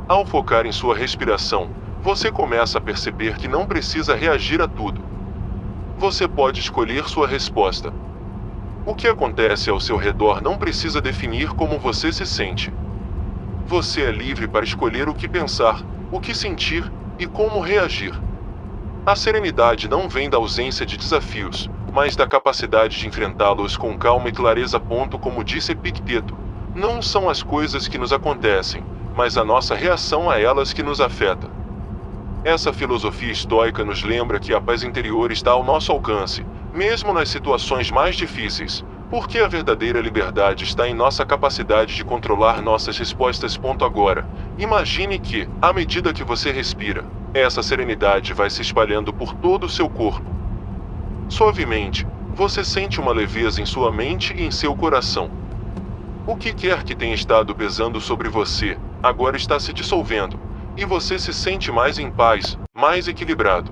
Speaker 1: Ao focar em sua respiração, você começa a perceber que não precisa reagir a tudo. Você pode escolher sua resposta. O que acontece ao seu redor não precisa definir como você se sente. Você é livre para escolher o que pensar, o que sentir e como reagir. A serenidade não vem da ausência de desafios, mas da capacidade de enfrentá-los com calma e clareza. Como disse Epicteto, não são as coisas que nos acontecem, mas a nossa reação a elas que nos afeta. Essa filosofia estoica nos lembra que a paz interior está ao nosso alcance, mesmo nas situações mais difíceis, porque a verdadeira liberdade está em nossa capacidade de controlar nossas respostas. Agora, imagine que, à medida que você respira, essa serenidade vai se espalhando por todo o seu corpo. Suavemente, você sente uma leveza em sua mente e em seu coração. O que quer que tenha estado pesando sobre você, agora está se dissolvendo, e você se sente mais em paz, mais equilibrado.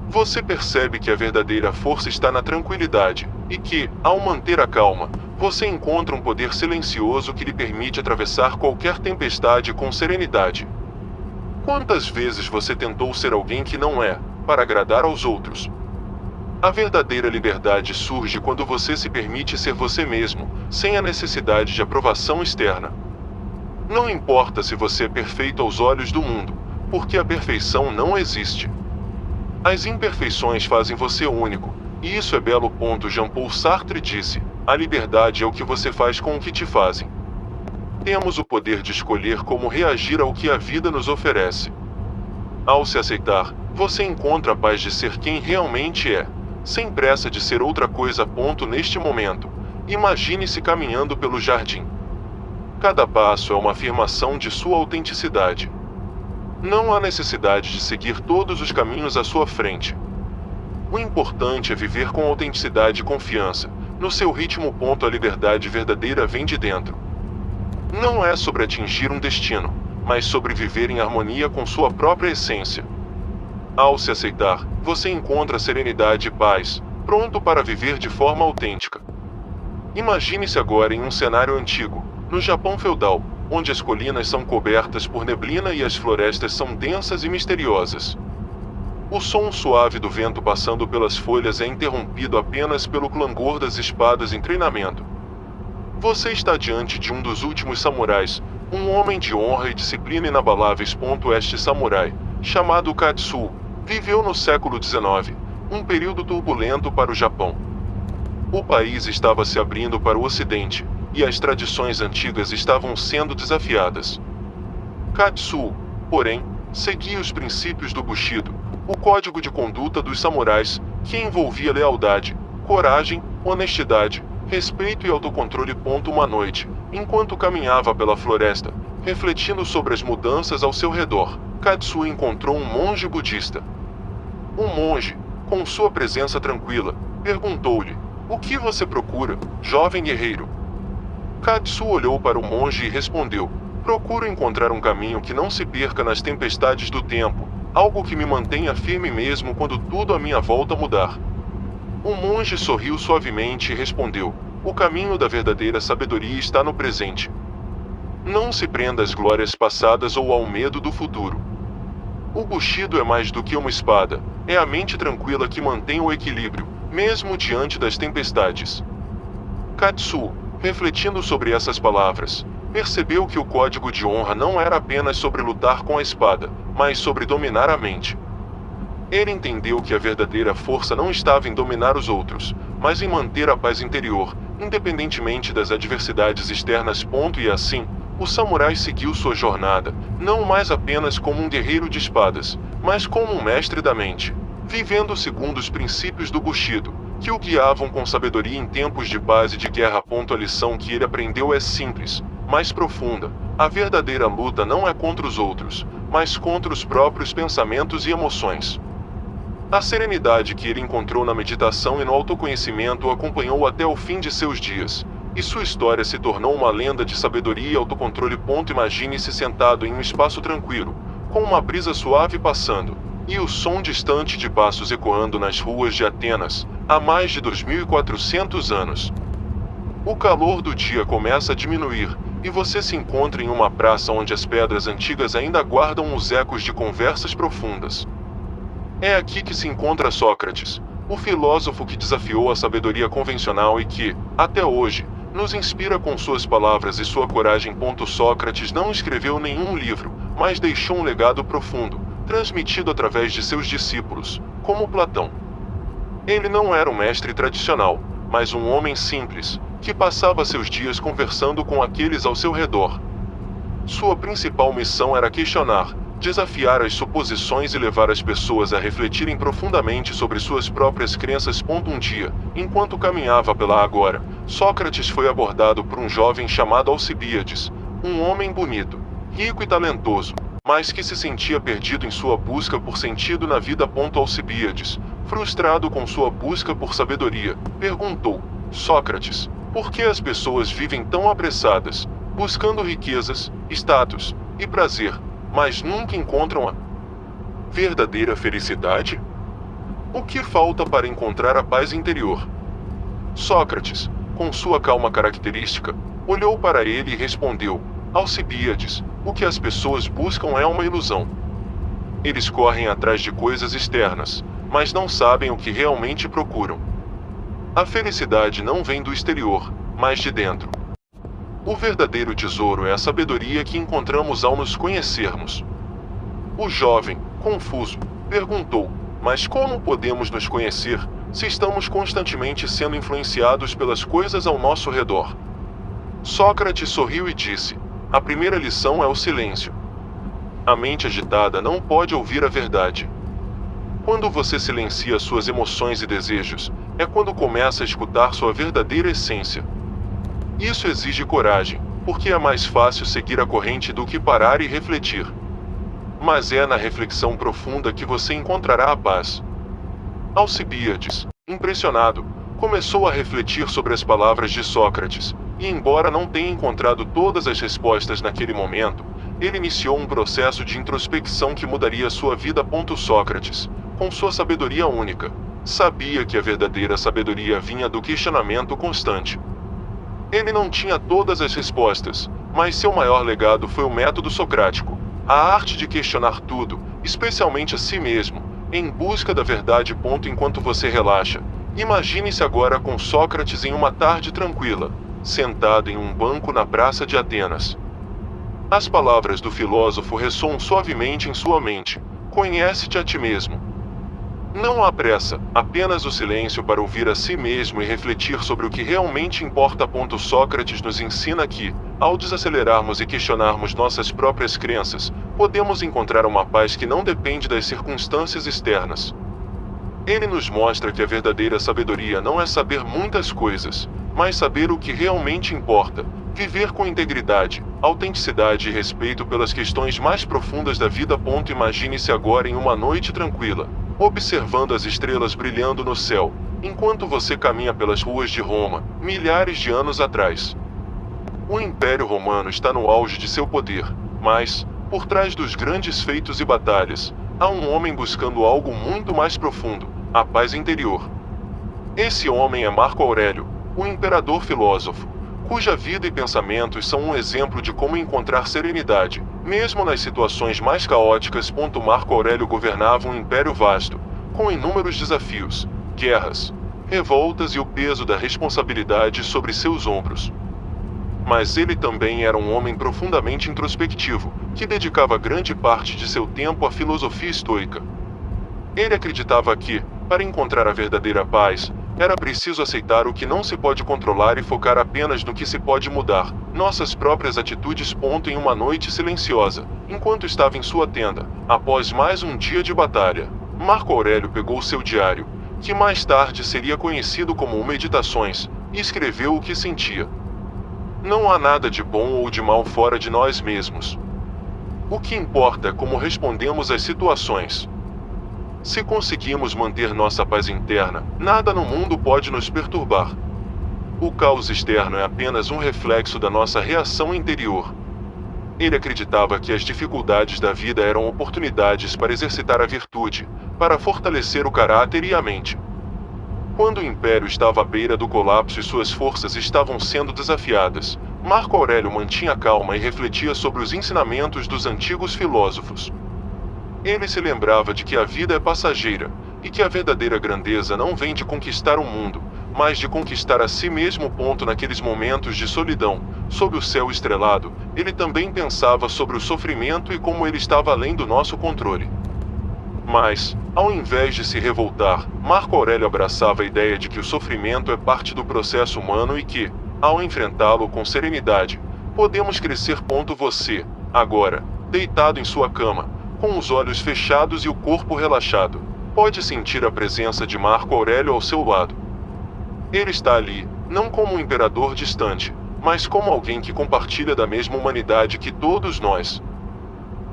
Speaker 1: Você percebe que a verdadeira força está na tranquilidade, e que, ao manter a calma, você encontra um poder silencioso que lhe permite atravessar qualquer tempestade com serenidade. Quantas vezes você tentou ser alguém que não é, para agradar aos outros? A verdadeira liberdade surge quando você se permite ser você mesmo, sem a necessidade de aprovação externa. Não importa se você é perfeito aos olhos do mundo, porque a perfeição não existe. As imperfeições fazem você único, e isso é belo. Jean-Paul Sartre disse: a liberdade é o que você faz com o que te fazem. Temos o poder de escolher como reagir ao que a vida nos oferece. Ao se aceitar, você encontra a paz de ser quem realmente é, sem pressa de ser outra coisa. Neste momento, imagine-se caminhando pelo jardim. Cada passo é uma afirmação de sua autenticidade. Não há necessidade de seguir todos os caminhos à sua frente. O importante é viver com autenticidade e confiança, no seu ritmo. A liberdade verdadeira vem de dentro. Não é sobre atingir um destino, mas sobre viver em harmonia com sua própria essência. Ao se aceitar, você encontra serenidade e paz, pronto para viver de forma autêntica. Imagine-se agora em um cenário antigo, no Japão feudal, onde as colinas são cobertas por neblina e as florestas são densas e misteriosas. O som suave do vento passando pelas folhas é interrompido apenas pelo clangor das espadas em treinamento. Você está diante de um dos últimos samurais, um homem de honra e disciplina inabaláveis. Este samurai, chamado Katsuo, viveu no século XIX, um período turbulento para o Japão. O país estava se abrindo para o Ocidente, e as tradições antigas estavam sendo desafiadas. Katsuo, porém, seguia os princípios do Bushido, o código de conduta dos samurais, que envolvia lealdade, coragem, honestidade, respeito e autocontrole. Uma noite, enquanto caminhava pela floresta, refletindo sobre as mudanças ao seu redor, Katsu encontrou um monge budista. Um monge, com sua presença tranquila, perguntou-lhe: "O que você procura, jovem guerreiro?" Katsu olhou para o monge e respondeu: "Procuro encontrar um caminho que não se perca nas tempestades do tempo, algo que me mantenha firme mesmo quando tudo à minha volta mudar." O monge sorriu suavemente e respondeu: "O caminho da verdadeira sabedoria está no presente. Não se prenda às glórias passadas ou ao medo do futuro. O Bushido é mais do que uma espada, é a mente tranquila que mantém o equilíbrio, mesmo diante das tempestades." Katsu, refletindo sobre essas palavras, percebeu que o código de honra não era apenas sobre lutar com a espada, mas sobre dominar a mente. Ele entendeu que a verdadeira força não estava em dominar os outros, mas em manter a paz interior, independentemente das adversidades externas. E assim, o samurai seguiu sua jornada, não mais apenas como um guerreiro de espadas, mas como um mestre da mente, vivendo segundo os princípios do Bushido, que o guiavam com sabedoria em tempos de paz e de guerra. A lição que ele aprendeu é simples, mas profunda: a verdadeira luta não é contra os outros, mas contra os próprios pensamentos e emoções. A serenidade que ele encontrou na meditação e no autoconhecimento o acompanhou até o fim de seus dias, e sua história se tornou uma lenda de sabedoria e autocontrole. Imagine-se sentado em um espaço tranquilo, com uma brisa suave passando, e o som distante de passos ecoando nas ruas de Atenas, há mais de 2400 anos. O calor do dia começa a diminuir, e você se encontra em uma praça onde as pedras antigas ainda guardam os ecos de conversas profundas. É aqui que se encontra Sócrates, o filósofo que desafiou a sabedoria convencional e que, até hoje, nos inspira com suas palavras e sua coragem. Sócrates não escreveu nenhum livro, mas deixou um legado profundo, transmitido através de seus discípulos, como Platão. Ele não era um mestre tradicional, mas um homem simples, que passava seus dias conversando com aqueles ao seu redor. Sua principal missão era questionar, desafiar as suposições e levar as pessoas a refletirem profundamente sobre suas próprias crenças. Um dia, enquanto caminhava pela Agora, Sócrates foi abordado por um jovem chamado Alcibíades, um homem bonito, rico e talentoso, mas que se sentia perdido em sua busca por sentido na vida. Alcibíades, frustrado com sua busca por sabedoria, perguntou: "Sócrates, por que as pessoas vivem tão apressadas, buscando riquezas, status e prazer, mas nunca encontram a verdadeira felicidade? O que falta para encontrar a paz interior?" Sócrates, com sua calma característica, olhou para ele e respondeu: "Alcibíades, o que as pessoas buscam é uma ilusão. Eles correm atrás de coisas externas, mas não sabem o que realmente procuram. A felicidade não vem do exterior, mas de dentro. O verdadeiro tesouro é a sabedoria que encontramos ao nos conhecermos." O jovem, confuso, perguntou: "Mas como podemos nos conhecer, se estamos constantemente sendo influenciados pelas coisas ao nosso redor?" Sócrates sorriu e disse: "A primeira lição é o silêncio. A mente agitada não pode ouvir a verdade. Quando você silencia suas emoções e desejos, é quando começa a escutar sua verdadeira essência. Isso exige coragem, porque é mais fácil seguir a corrente do que parar e refletir. Mas é na reflexão profunda que você encontrará a paz." Alcibíades, impressionado, começou a refletir sobre as palavras de Sócrates, e embora não tenha encontrado todas as respostas naquele momento, ele iniciou um processo de introspecção que mudaria sua vida. Sócrates, com sua sabedoria única, sabia que a verdadeira sabedoria vinha do questionamento constante. Ele não tinha todas as respostas, mas seu maior legado foi o método socrático, a arte de questionar tudo, especialmente a si mesmo, em busca da verdade. Enquanto você relaxa, imagine-se agora com Sócrates em uma tarde tranquila, sentado em um banco na praça de Atenas. As palavras do filósofo ressoam suavemente em sua mente: "Conhece-te a ti mesmo." Não há pressa, apenas o silêncio para ouvir a si mesmo e refletir sobre o que realmente importa. Sócrates nos ensina que, ao desacelerarmos e questionarmos nossas próprias crenças, podemos encontrar uma paz que não depende das circunstâncias externas. Ele nos mostra que a verdadeira sabedoria não é saber muitas coisas, mas saber o que realmente importa, viver com integridade, autenticidade e respeito pelas questões mais profundas da vida. Imagine-se agora em uma noite tranquila, observando as estrelas brilhando no céu, enquanto você caminha pelas ruas de Roma, milhares de anos atrás. O Império Romano está no auge de seu poder, mas, por trás dos grandes feitos e batalhas, há um homem buscando algo muito mais profundo, a paz interior. Esse homem é Marco Aurélio, o imperador filósofo, cuja vida e pensamentos são um exemplo de como encontrar serenidade, mesmo nas situações mais caóticas. Marco Aurélio governava um império vasto, com inúmeros desafios, guerras, revoltas e o peso da responsabilidade sobre seus ombros. Mas ele também era um homem profundamente introspectivo, que dedicava grande parte de seu tempo à filosofia estoica. Ele acreditava que, para encontrar a verdadeira paz, era preciso aceitar o que não se pode controlar e focar apenas no que se pode mudar, nossas próprias atitudes. Em uma noite silenciosa, enquanto estava em sua tenda, após mais um dia de batalha, Marco Aurélio pegou seu diário, que mais tarde seria conhecido como Meditações, e escreveu o que sentia. Não há nada de bom ou de mal fora de nós mesmos. O que importa é como respondemos às situações. Se conseguimos manter nossa paz interna, nada no mundo pode nos perturbar. O caos externo é apenas um reflexo da nossa reação interior. Ele acreditava que as dificuldades da vida eram oportunidades para exercitar a virtude, para fortalecer o caráter e a mente. Quando o império estava à beira do colapso e suas forças estavam sendo desafiadas, Marco Aurélio mantinha calma e refletia sobre os ensinamentos dos antigos filósofos. Ele se lembrava de que a vida é passageira, e que a verdadeira grandeza não vem de conquistar o mundo, mas de conquistar a si mesmo. Naqueles momentos de solidão, sob o céu estrelado, ele também pensava sobre o sofrimento e como ele estava além do nosso controle. Mas, ao invés de se revoltar, Marco Aurélio abraçava a ideia de que o sofrimento é parte do processo humano e que, ao enfrentá-lo com serenidade, podemos crescer. Você, agora, deitado em sua cama, com os olhos fechados e o corpo relaxado, pode sentir a presença de Marco Aurélio ao seu lado. Ele está ali, não como um imperador distante, mas como alguém que compartilha da mesma humanidade que todos nós.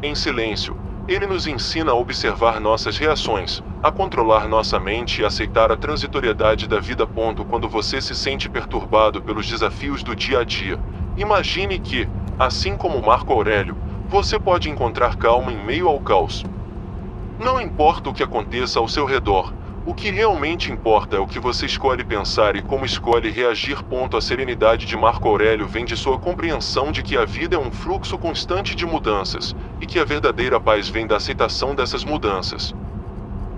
Speaker 1: Em silêncio, ele nos ensina a observar nossas reações, a controlar nossa mente e aceitar a transitoriedade da vida. Quando você se sente perturbado pelos desafios do dia a dia, imagine que, assim como Marco Aurélio, você pode encontrar calma em meio ao caos. Não importa o que aconteça ao seu redor, o que realmente importa é o que você escolhe pensar e como escolhe reagir. A serenidade de Marco Aurélio vem de sua compreensão de que a vida é um fluxo constante de mudanças, e que a verdadeira paz vem da aceitação dessas mudanças.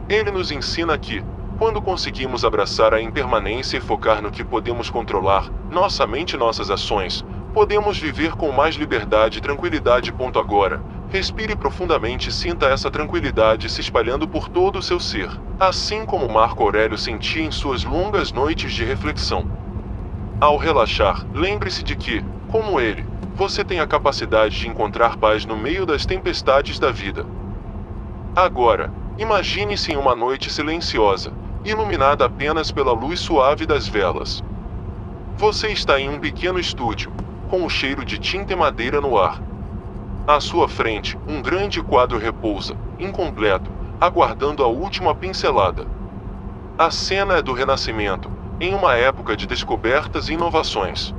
Speaker 1: Ele nos ensina que, quando conseguimos abraçar a impermanência e focar no que podemos controlar, nossa mente e nossas ações, podemos viver com mais liberdade e tranquilidade. Agora, respire profundamente e sinta essa tranquilidade se espalhando por todo o seu ser, assim como Marco Aurélio sentia em suas longas noites de reflexão. Ao relaxar, lembre-se de que, como ele, você tem a capacidade de encontrar paz no meio das tempestades da vida. Agora, imagine-se em uma noite silenciosa, iluminada apenas pela luz suave das velas. Você está em um pequeno estúdio, com o cheiro de tinta e madeira no ar. À sua frente, um grande quadro repousa, incompleto, aguardando a última pincelada. A cena é do Renascimento, em uma época de descobertas e inovações.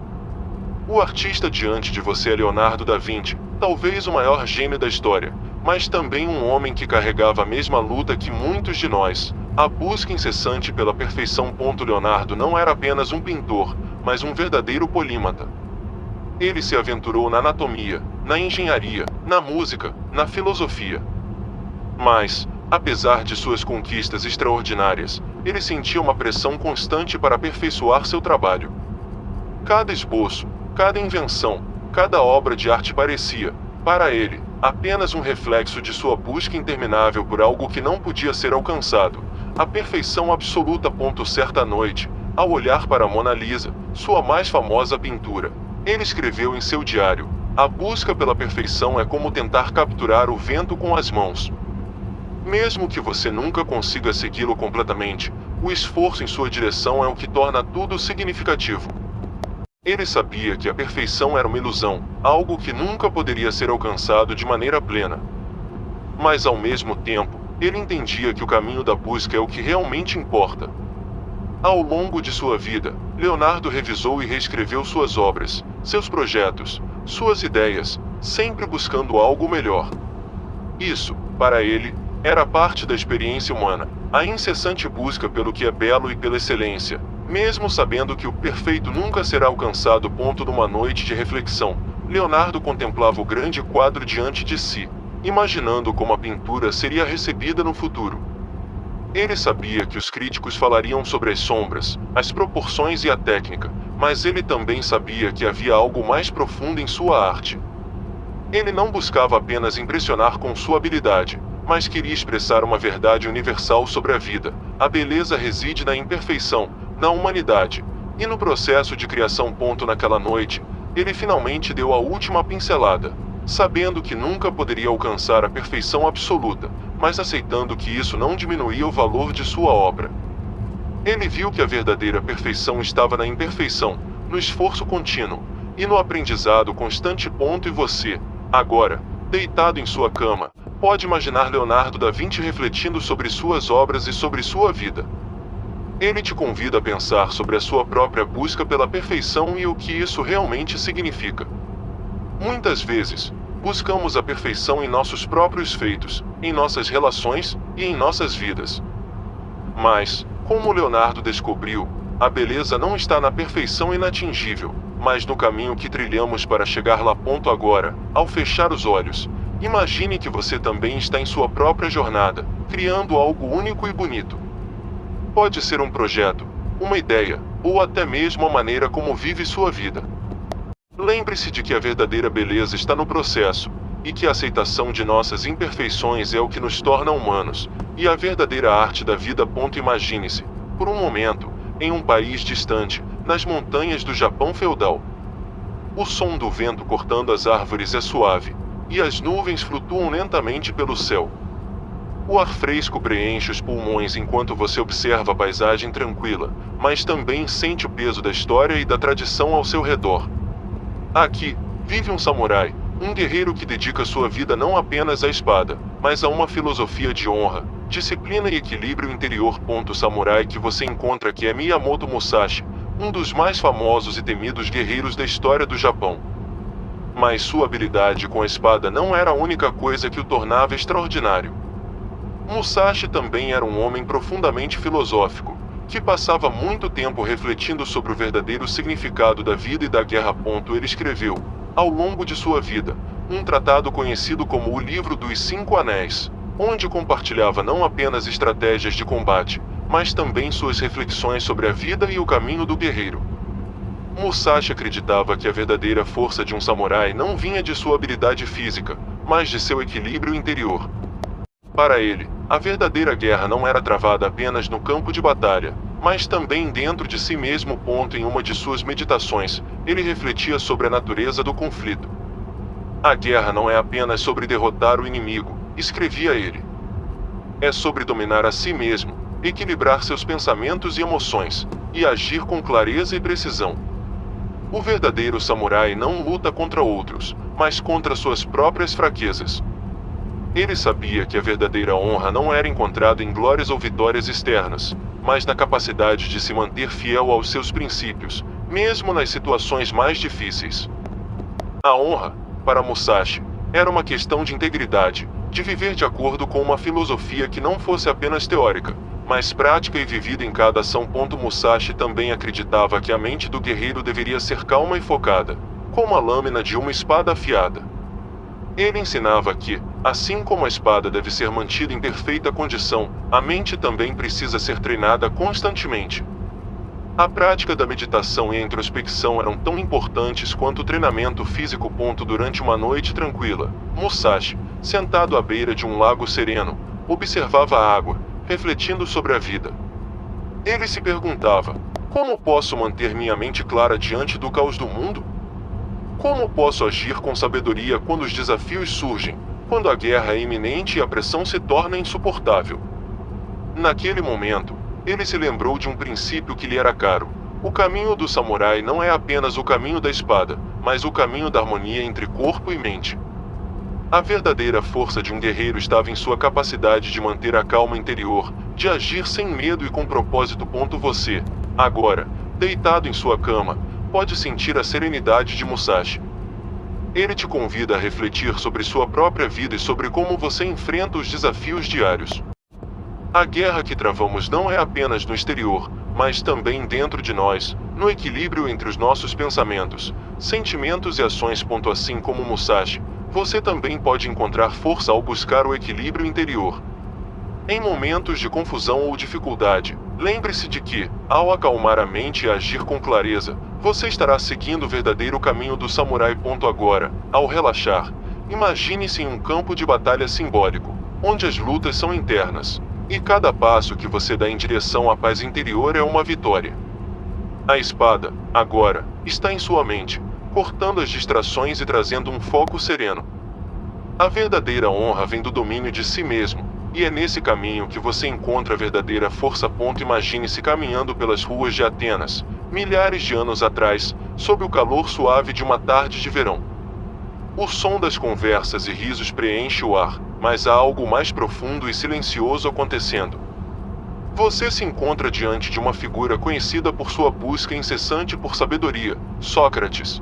Speaker 1: O artista diante de você é Leonardo da Vinci, talvez o maior gênio da história, mas também um homem que carregava a mesma luta que muitos de nós, a busca incessante pela perfeição. Leonardo não era apenas um pintor, mas um verdadeiro polímata. Ele se aventurou na anatomia, na engenharia, na música, na filosofia. Mas, apesar de suas conquistas extraordinárias, ele sentia uma pressão constante para aperfeiçoar seu trabalho. Cada esboço, cada invenção, cada obra de arte parecia, para ele, apenas um reflexo de sua busca interminável por algo que não podia ser alcançado, a perfeição absoluta. Certa noite, ao olhar para a Mona Lisa, sua mais famosa pintura, ele escreveu em seu diário: a busca pela perfeição é como tentar capturar o vento com as mãos. Mesmo que você nunca consiga segui-lo completamente, o esforço em sua direção é o que torna tudo significativo. Ele sabia que a perfeição era uma ilusão, algo que nunca poderia ser alcançado de maneira plena. Mas ao mesmo tempo, ele entendia que o caminho da busca é o que realmente importa. Ao longo de sua vida, Leonardo revisou e reescreveu suas obras, seus projetos, suas ideias, sempre buscando algo melhor. Isso, para ele, era parte da experiência humana, a incessante busca pelo que é belo e pela excelência, mesmo sabendo que o perfeito nunca será alcançado. Numa noite de reflexão, Leonardo contemplava o grande quadro diante de si, imaginando como a pintura seria recebida no futuro. Ele sabia que os críticos falariam sobre as sombras, as proporções e a técnica, mas ele também sabia que havia algo mais profundo em sua arte. Ele não buscava apenas impressionar com sua habilidade, mas queria expressar uma verdade universal sobre a vida. A beleza reside na imperfeição, na humanidade, e no processo de criação. Naquela noite, ele finalmente deu a última pincelada, sabendo que nunca poderia alcançar a perfeição absoluta, mas aceitando que isso não diminuía o valor de sua obra. Ele viu que a verdadeira perfeição estava na imperfeição, no esforço contínuo, e no aprendizado constante. E você, agora, deitado em sua cama, pode imaginar Leonardo da Vinci refletindo sobre suas obras e sobre sua vida. Ele te convida a pensar sobre a sua própria busca pela perfeição e o que isso realmente significa. Muitas vezes, buscamos a perfeição em nossos próprios feitos, em nossas relações e em nossas vidas. Mas, como Leonardo descobriu, a beleza não está na perfeição inatingível, mas no caminho que trilhamos para chegar lá. Agora, ao fechar os olhos, imagine que você também está em sua própria jornada, criando algo único e bonito. Pode ser um projeto, uma ideia, ou até mesmo a maneira como vive sua vida. Lembre-se de que a verdadeira beleza está no processo, e que a aceitação de nossas imperfeições é o que nos torna humanos, e a verdadeira arte da vida. Imagine-se, por um momento, em um país distante, nas montanhas do Japão feudal. O som do vento cortando as árvores é suave, e as nuvens flutuam lentamente pelo céu. O ar fresco preenche os pulmões enquanto você observa a paisagem tranquila, mas também sente o peso da história e da tradição ao seu redor. Aqui, vive um samurai, um guerreiro que dedica sua vida não apenas à espada, mas a uma filosofia de honra, disciplina e equilíbrio interior. O samurai que você encontra aqui é Miyamoto Musashi, um dos mais famosos e temidos guerreiros da história do Japão. Mas sua habilidade com a espada não era a única coisa que o tornava extraordinário. Musashi também era um homem profundamente filosófico, que passava muito tempo refletindo sobre o verdadeiro significado da vida e da guerra. Ele escreveu, ao longo de sua vida, um tratado conhecido como o Livro dos Cinco Anéis, onde compartilhava não apenas estratégias de combate, mas também suas reflexões sobre a vida e o caminho do guerreiro. Musashi acreditava que a verdadeira força de um samurai não vinha de sua habilidade física, mas de seu equilíbrio interior. Para ele, a verdadeira guerra não era travada apenas no campo de batalha, mas também dentro de si mesmo. Em uma de suas meditações, ele refletia sobre a natureza do conflito. A guerra não é apenas sobre derrotar o inimigo, escrevia ele. É sobre dominar a si mesmo, equilibrar seus pensamentos e emoções, e agir com clareza e precisão. O verdadeiro samurai não luta contra outros, mas contra suas próprias fraquezas. Ele sabia que a verdadeira honra não era encontrada em glórias ou vitórias externas, mas na capacidade de se manter fiel aos seus princípios, mesmo nas situações mais difíceis. A honra, para Musashi, era uma questão de integridade, de viver de acordo com uma filosofia que não fosse apenas teórica, mas prática e vivida em cada ação. Musashi também acreditava que a mente do guerreiro deveria ser calma e focada, como a lâmina de uma espada afiada. Ele ensinava que, assim como a espada deve ser mantida em perfeita condição, a mente também precisa ser treinada constantemente. A prática da meditação e a introspecção eram tão importantes quanto o treinamento físico. Durante uma noite tranquila, Musashi, sentado à beira de um lago sereno, observava a água, refletindo sobre a vida. Ele se perguntava: como posso manter minha mente clara diante do caos do mundo? Como posso agir com sabedoria quando os desafios surgem? quando a guerra é iminente e a pressão se torna insuportável. Naquele momento, ele se lembrou de um princípio que lhe era caro. O caminho do samurai não é apenas o caminho da espada, mas o caminho da harmonia entre corpo e mente. A verdadeira força de um guerreiro estava em sua capacidade de manter a calma interior, de agir sem medo e com propósito. Você, agora, deitado em sua cama, pode sentir a serenidade de Musashi. Ele te convida a refletir sobre sua própria vida e sobre como você enfrenta os desafios diários. A guerra que travamos não é apenas no exterior, mas também dentro de nós, no equilíbrio entre os nossos pensamentos, sentimentos e ações. Assim como Musashi, você também pode encontrar força ao buscar o equilíbrio interior. Em momentos de confusão ou dificuldade, lembre-se de que, ao acalmar a mente e agir com clareza, você estará seguindo o verdadeiro caminho do samurai. Agora, ao relaxar, imagine-se em um campo de batalha simbólico, onde as lutas são internas, e cada passo que você dá em direção à paz interior é uma vitória. A espada, agora, está em sua mente, cortando as distrações e trazendo um foco sereno. A verdadeira honra vem do domínio de si mesmo, e é nesse caminho que você encontra a verdadeira força. Imagine-se caminhando pelas ruas de Atenas, milhares de anos atrás, sob o calor suave de uma tarde de verão. O som das conversas e risos preenche o ar, mas há algo mais profundo e silencioso acontecendo. Você se encontra diante de uma figura conhecida por sua busca incessante por sabedoria, Sócrates.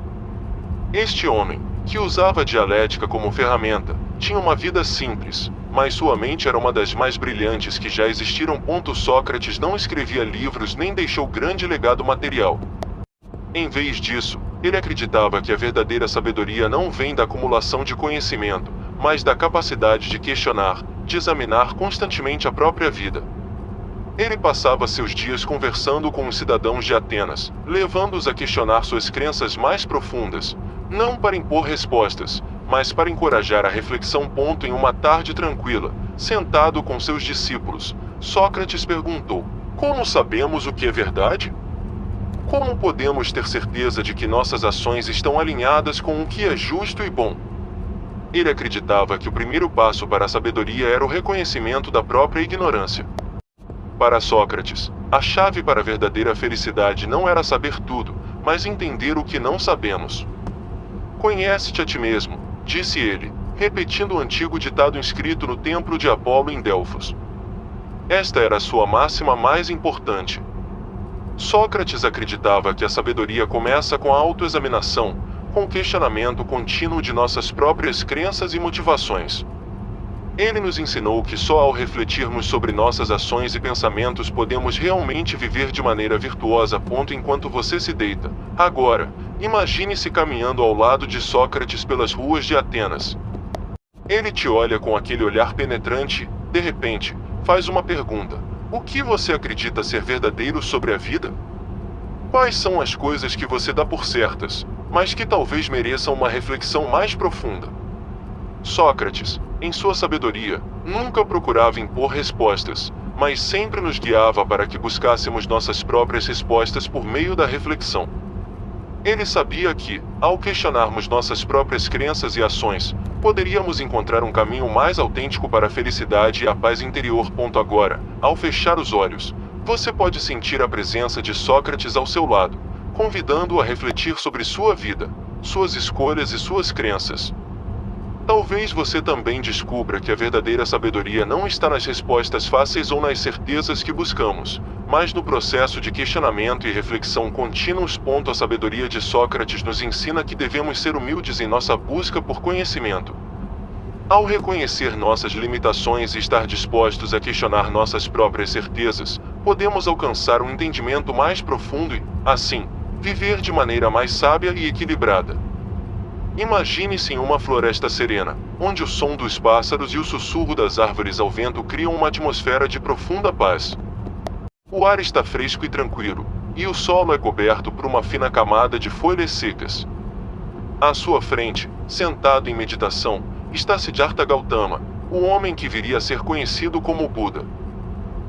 Speaker 1: Este homem, que usava a dialética como ferramenta, tinha uma vida simples, mas sua mente era uma das mais brilhantes que já existiram. Sócrates não escrevia livros nem deixou grande legado material. Em vez disso, ele acreditava que a verdadeira sabedoria não vem da acumulação de conhecimento, mas da capacidade de questionar, de examinar constantemente a própria vida. Ele passava seus dias conversando com os cidadãos de Atenas, levando-os a questionar suas crenças mais profundas, não para impor respostas, mas para encorajar a reflexão. Em uma tarde tranquila, sentado com seus discípulos, Sócrates perguntou: como sabemos o que é verdade? Como podemos ter certeza de que nossas ações estão alinhadas com o que é justo e bom? Ele acreditava que o primeiro passo para a sabedoria era o reconhecimento da própria ignorância. Para Sócrates, a chave para a verdadeira felicidade não era saber tudo, mas entender o que não sabemos. Conhece-te a ti mesmo, disse ele, repetindo o antigo ditado inscrito no templo de Apolo em Delfos. Esta era a sua máxima mais importante. Sócrates acreditava que a sabedoria começa com a autoexaminação, com o questionamento contínuo de nossas próprias crenças e motivações. Ele nos ensinou que só ao refletirmos sobre nossas ações e pensamentos podemos realmente viver de maneira virtuosa. Enquanto você se deita, agora, imagine-se caminhando ao lado de Sócrates pelas ruas de Atenas. Ele te olha com aquele olhar penetrante, de repente, faz uma pergunta: o que você acredita ser verdadeiro sobre a vida? Quais são as coisas que você dá por certas, mas que talvez mereçam uma reflexão mais profunda? Sócrates, em sua sabedoria, nunca procurava impor respostas, mas sempre nos guiava para que buscássemos nossas próprias respostas por meio da reflexão. Ele sabia que, ao questionarmos nossas próprias crenças e ações, poderíamos encontrar um caminho mais autêntico para a felicidade e a paz interior. Agora, ao fechar os olhos, você pode sentir a presença de Sócrates ao seu lado, convidando-o a refletir sobre sua vida, suas escolhas e suas crenças. Talvez você também descubra que a verdadeira sabedoria não está nas respostas fáceis ou nas certezas que buscamos, mas no processo de questionamento e reflexão contínuos. A sabedoria de Sócrates nos ensina que devemos ser humildes em nossa busca por conhecimento. Ao reconhecer nossas limitações e estar dispostos a questionar nossas próprias certezas, podemos alcançar um entendimento mais profundo e, assim, viver de maneira mais sábia e equilibrada. Imagine-se em uma floresta serena, onde o som dos pássaros e o sussurro das árvores ao vento criam uma atmosfera de profunda paz. O ar está fresco e tranquilo, e o solo é coberto por uma fina camada de folhas secas. À sua frente, sentado em meditação, está Siddhartha Gautama, o homem que viria a ser conhecido como Buda.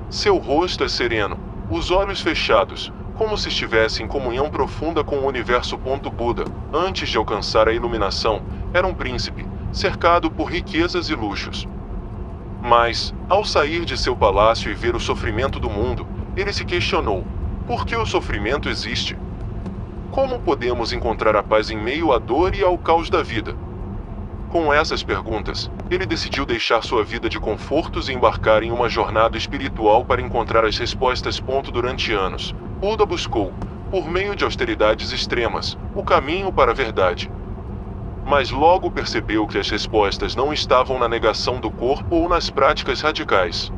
Speaker 1: Seu rosto é sereno, os olhos fechados, como se estivesse em comunhão profunda com o universo. Buda, antes de alcançar a iluminação, era um príncipe, cercado por riquezas e luxos. Mas, ao sair de seu palácio e ver o sofrimento do mundo, ele se questionou: por que o sofrimento existe? Como podemos encontrar a paz em meio à dor e ao caos da vida? Com essas perguntas, ele decidiu deixar sua vida de confortos e embarcar em uma jornada espiritual para encontrar as respostas. Durante anos, Buda buscou, por meio de austeridades extremas, o caminho para a verdade. Mas logo percebeu que as respostas não estavam na negação do corpo ou nas práticas radicais.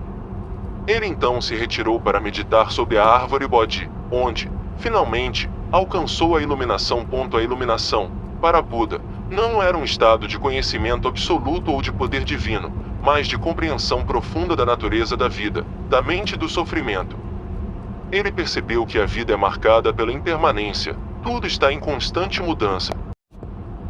Speaker 1: Ele então se retirou para meditar sob a árvore Bodhi, onde, finalmente, alcançou a iluminação. A iluminação, para Buda, não era um estado de conhecimento absoluto ou de poder divino, mas de compreensão profunda da natureza da vida, da mente e do sofrimento. Ele percebeu que a vida é marcada pela impermanência, tudo está em constante mudança.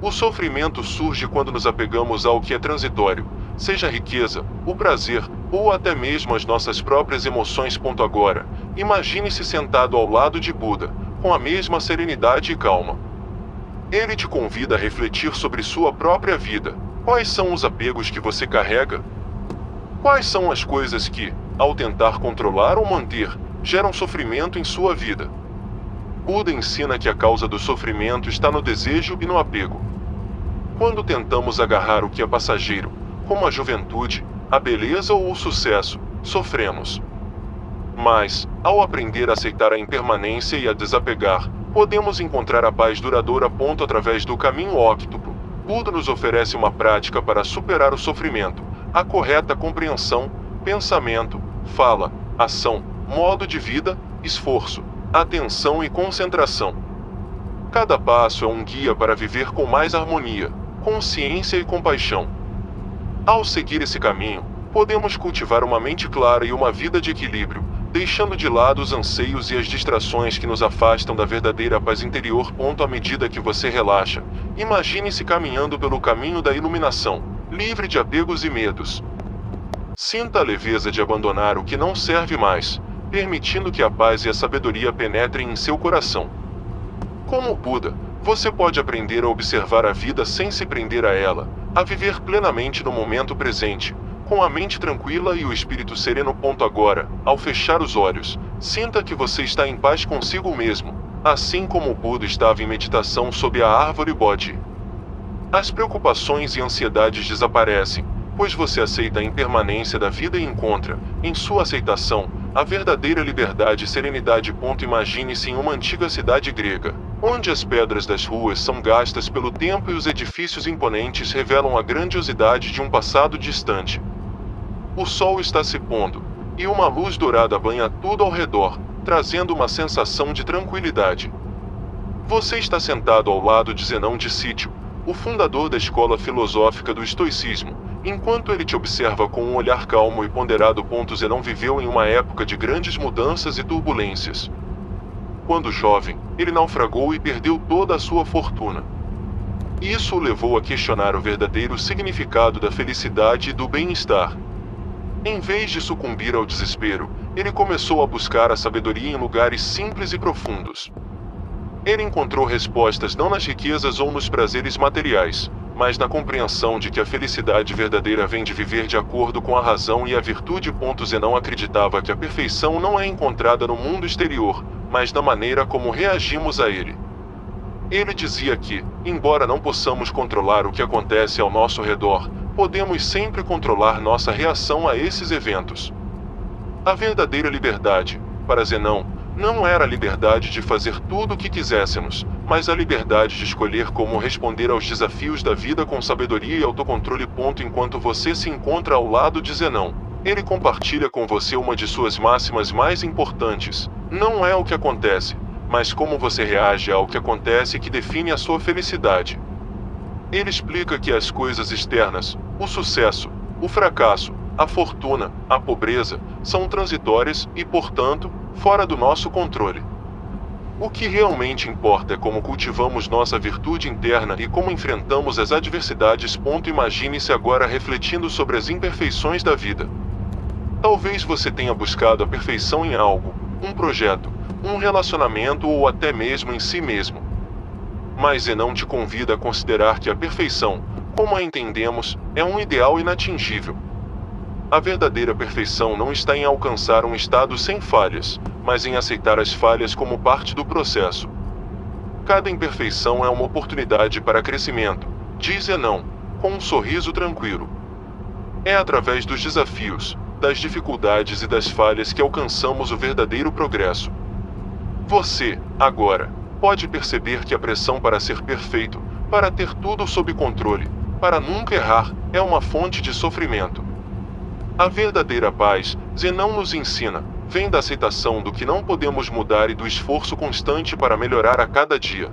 Speaker 1: O sofrimento surge quando nos apegamos ao que é transitório, seja a riqueza, o prazer, ou até mesmo as nossas próprias emoções. Agora, imagine-se sentado ao lado de Buda, com a mesma serenidade e calma. Ele te convida a refletir sobre sua própria vida. Quais são os apegos que você carrega? Quais são as coisas que, ao tentar controlar ou manter, geram sofrimento em sua vida? Buda ensina que a causa do sofrimento está no desejo e no apego. Quando tentamos agarrar o que é passageiro, como a juventude, a beleza ou o sucesso, sofremos. Mas, ao aprender a aceitar a impermanência e a desapegar, podemos encontrar a paz duradoura. Através do caminho óctuplo, Buda nos oferece uma prática para superar o sofrimento, a correta compreensão, pensamento, fala, ação, modo de vida, esforço, atenção e concentração. Cada passo é um guia para viver com mais harmonia, consciência e compaixão. Ao seguir esse caminho, podemos cultivar uma mente clara e uma vida de equilíbrio, deixando de lado os anseios e as distrações que nos afastam da verdadeira paz interior. À medida que você relaxa, imagine-se caminhando pelo caminho da iluminação, livre de apegos e medos. Sinta a leveza de abandonar o que não serve mais, permitindo que a paz e a sabedoria penetrem em seu coração. Como Buda, você pode aprender a observar a vida sem se prender a ela, a viver plenamente no momento presente, com a mente tranquila e o espírito sereno. Agora, ao fechar os olhos, sinta que você está em paz consigo mesmo, assim como Buda estava em meditação sob a árvore Bodhi. As preocupações e ansiedades desaparecem, pois você aceita a impermanência da vida e encontra, em sua aceitação, a verdadeira liberdade e serenidade. Imagine-se em uma antiga cidade grega, onde as pedras das ruas são gastas pelo tempo e os edifícios imponentes revelam a grandiosidade de um passado distante. O sol está se pondo, e uma luz dourada banha tudo ao redor, trazendo uma sensação de tranquilidade. Você está sentado ao lado de Zenão de Sítio, o fundador da escola filosófica do estoicismo, enquanto ele te observa com um olhar calmo e ponderado. Zenão viveu em uma época de grandes mudanças e turbulências. Quando jovem, ele naufragou e perdeu toda a sua fortuna. Isso o levou a questionar o verdadeiro significado da felicidade e do bem-estar. Em vez de sucumbir ao desespero, ele começou a buscar a sabedoria em lugares simples e profundos. Ele encontrou respostas não nas riquezas ou nos prazeres materiais, mas na compreensão de que a felicidade verdadeira vem de viver de acordo com a razão e a virtude. Zenão acreditava que a perfeição não é encontrada no mundo exterior, mas na maneira como reagimos a ele. Ele dizia que, embora não possamos controlar o que acontece ao nosso redor, podemos sempre controlar nossa reação a esses eventos. A verdadeira liberdade, para Zenão, não era a liberdade de fazer tudo o que quiséssemos, mas a liberdade de escolher como responder aos desafios da vida com sabedoria e autocontrole. Enquanto você se encontra ao lado de Zenão, ele compartilha com você uma de suas máximas mais importantes: não é o que acontece, mas como você reage ao que acontece que define a sua felicidade. Ele explica que as coisas externas, o sucesso, o fracasso, a fortuna, a pobreza, são transitórias e, portanto, fora do nosso controle. O que realmente importa é como cultivamos nossa virtude interna e como enfrentamos as adversidades. Imagine-se agora refletindo sobre as imperfeições da vida. Talvez você tenha buscado a perfeição em algo, um projeto, um relacionamento ou até mesmo em si mesmo. Mas Zenão te convida a considerar que a perfeição, como a entendemos, é um ideal inatingível. A verdadeira perfeição não está em alcançar um estado sem falhas, mas em aceitar as falhas como parte do processo. Cada imperfeição é uma oportunidade para crescimento, diz Zenão, com um sorriso tranquilo. É através dos desafios, das dificuldades e das falhas que alcançamos o verdadeiro progresso. Você, agora, pode perceber que a pressão para ser perfeito, para ter tudo sob controle, para nunca errar, é uma fonte de sofrimento. A verdadeira paz, Zenão nos ensina, vem da aceitação do que não podemos mudar e do esforço constante para melhorar a cada dia.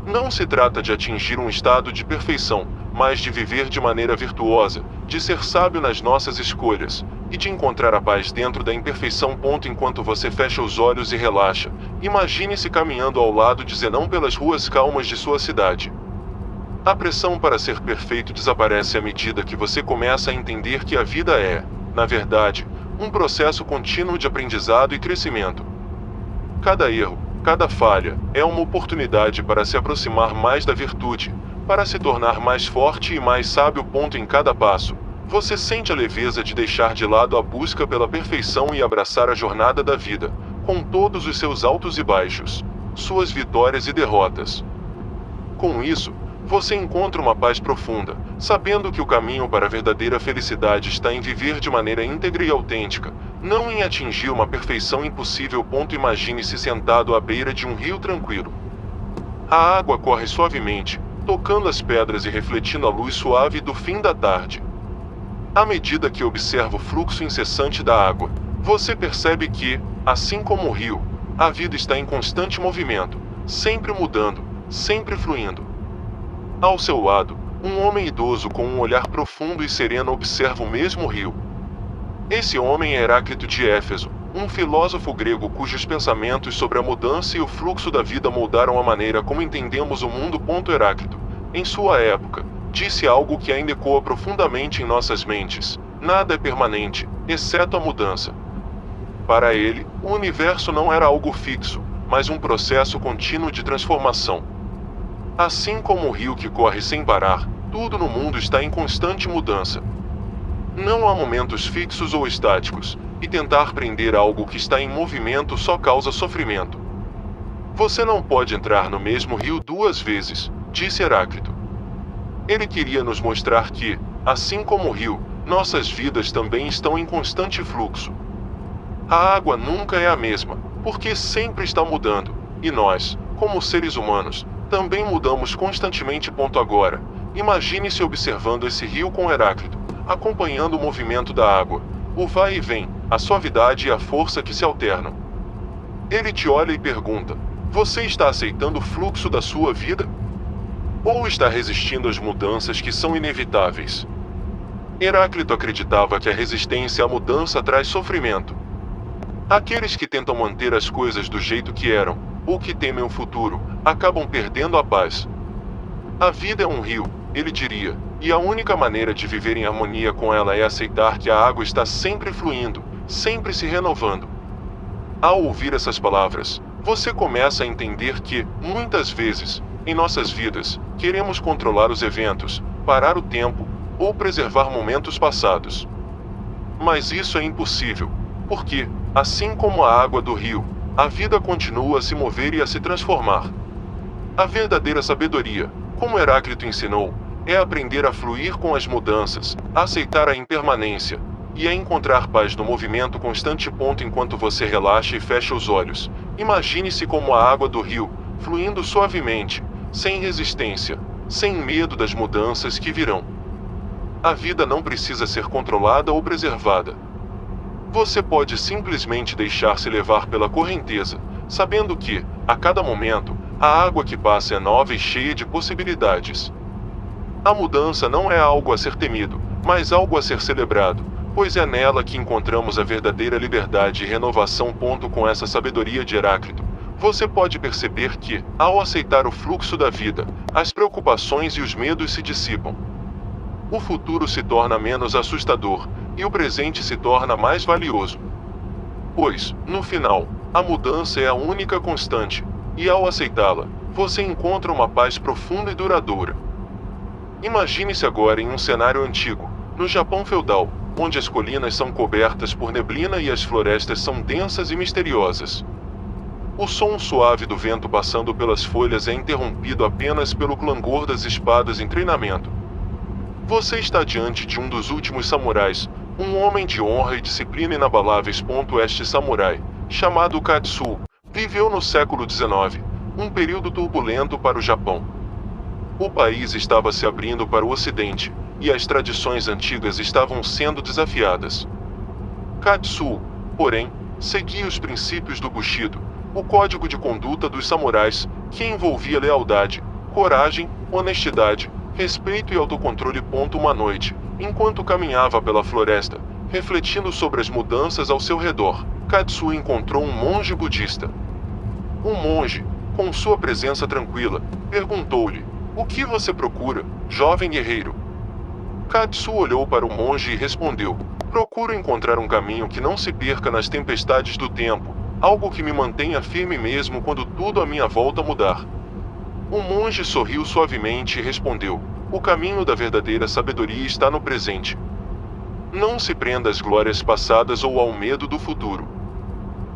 Speaker 1: Não se trata de atingir um estado de perfeição, mas de viver de maneira virtuosa, de ser sábio nas nossas escolhas, e de encontrar a paz dentro da imperfeição. Enquanto você fecha os olhos e relaxa, imagine-se caminhando ao lado de Zenão pelas ruas calmas de sua cidade. A pressão para ser perfeito desaparece à medida que você começa a entender que a vida é, na verdade, um processo contínuo de aprendizado e crescimento. Cada erro, cada falha, é uma oportunidade para se aproximar mais da virtude, para se tornar mais forte e mais sábio. Em cada passo, você sente a leveza de deixar de lado a busca pela perfeição e abraçar a jornada da vida, com todos os seus altos e baixos, suas vitórias e derrotas. Com isso, você encontra uma paz profunda, sabendo que o caminho para a verdadeira felicidade está em viver de maneira íntegra e autêntica, não em atingir uma perfeição impossível. Imagine-se sentado à beira de um rio tranquilo. A água corre suavemente, tocando as pedras e refletindo a luz suave do fim da tarde. À medida que observa o fluxo incessante da água, você percebe que, assim como o rio, a vida está em constante movimento, sempre mudando, sempre fluindo. Ao seu lado, um homem idoso com um olhar profundo e sereno observa o mesmo rio. Esse homem é Heráclito de Éfeso, um filósofo grego cujos pensamentos sobre a mudança e o fluxo da vida moldaram a maneira como entendemos o mundo. Heráclito, em sua época, disse algo que ainda ecoa profundamente em nossas mentes: nada é permanente, exceto a mudança. Para ele, o universo não era algo fixo, mas um processo contínuo de transformação. Assim como o rio que corre sem parar, tudo no mundo está em constante mudança. Não há momentos fixos ou estáticos, e tentar prender algo que está em movimento só causa sofrimento. Você não pode entrar no mesmo rio duas vezes, disse Heráclito. Ele queria nos mostrar que, assim como o rio, nossas vidas também estão em constante fluxo. A água nunca é a mesma, porque sempre está mudando, e nós, como seres humanos, também mudamos constantemente. Agora, imagine-se observando esse rio com Heráclito, acompanhando o movimento da água, o vai e vem, a suavidade e a força que se alternam. Ele te olha e pergunta: você está aceitando o fluxo da sua vida? Ou está resistindo às mudanças que são inevitáveis? Heráclito acreditava que a resistência à mudança traz sofrimento. Aqueles que tentam manter as coisas do jeito que eram, ou que temem o futuro, acabam perdendo a paz. A vida é um rio, ele diria, e a única maneira de viver em harmonia com ela é aceitar que a água está sempre fluindo, sempre se renovando. Ao ouvir essas palavras, você começa a entender que, muitas vezes, em nossas vidas, queremos controlar os eventos, parar o tempo, ou preservar momentos passados. Mas isso é impossível, porque, assim como a água do rio, a vida continua a se mover e a se transformar. A verdadeira sabedoria, como Heráclito ensinou, é aprender a fluir com as mudanças, a aceitar a impermanência, e a encontrar paz no movimento constante. Enquanto você relaxa e fecha os olhos, imagine-se como a água do rio, fluindo suavemente, sem resistência, sem medo das mudanças que virão. A vida não precisa ser controlada ou preservada. Você pode simplesmente deixar-se levar pela correnteza, sabendo que, a cada momento, a água que passa é nova e cheia de possibilidades. A mudança não é algo a ser temido, mas algo a ser celebrado, pois é nela que encontramos a verdadeira liberdade e renovação. Com essa sabedoria de Heráclito, você pode perceber que, ao aceitar o fluxo da vida, as preocupações e os medos se dissipam. O futuro se torna menos assustador, e o presente se torna mais valioso. Pois, no final, a mudança é a única constante, e ao aceitá-la, você encontra uma paz profunda e duradoura. Imagine-se agora em um cenário antigo, no Japão feudal, onde as colinas são cobertas por neblina e as florestas são densas e misteriosas. O som suave do vento passando pelas folhas é interrompido apenas pelo clangor das espadas em treinamento. Você está diante de um dos últimos samurais, um homem de honra e disciplina inabaláveis. Este samurai, chamado Katsuo, viveu no século XIX, um período turbulento para o Japão. O país estava se abrindo para o Ocidente, e as tradições antigas estavam sendo desafiadas. Katsuo, porém, seguia os princípios do Bushido, o código de conduta dos samurais, que envolvia lealdade, coragem, honestidade, respeito e autocontrole. Uma noite, enquanto caminhava pela floresta, refletindo sobre as mudanças ao seu redor, Katsuo encontrou um monge budista. O monge, com sua presença tranquila, perguntou-lhe: "O que você procura, jovem guerreiro?" Katsuo olhou para o monge e respondeu: "Procuro encontrar um caminho que não se perca nas tempestades do tempo, algo que me mantenha firme mesmo quando tudo à minha volta mudar." O monge sorriu suavemente e respondeu: "O caminho da verdadeira sabedoria está no presente. Não se prenda às glórias passadas ou ao medo do futuro.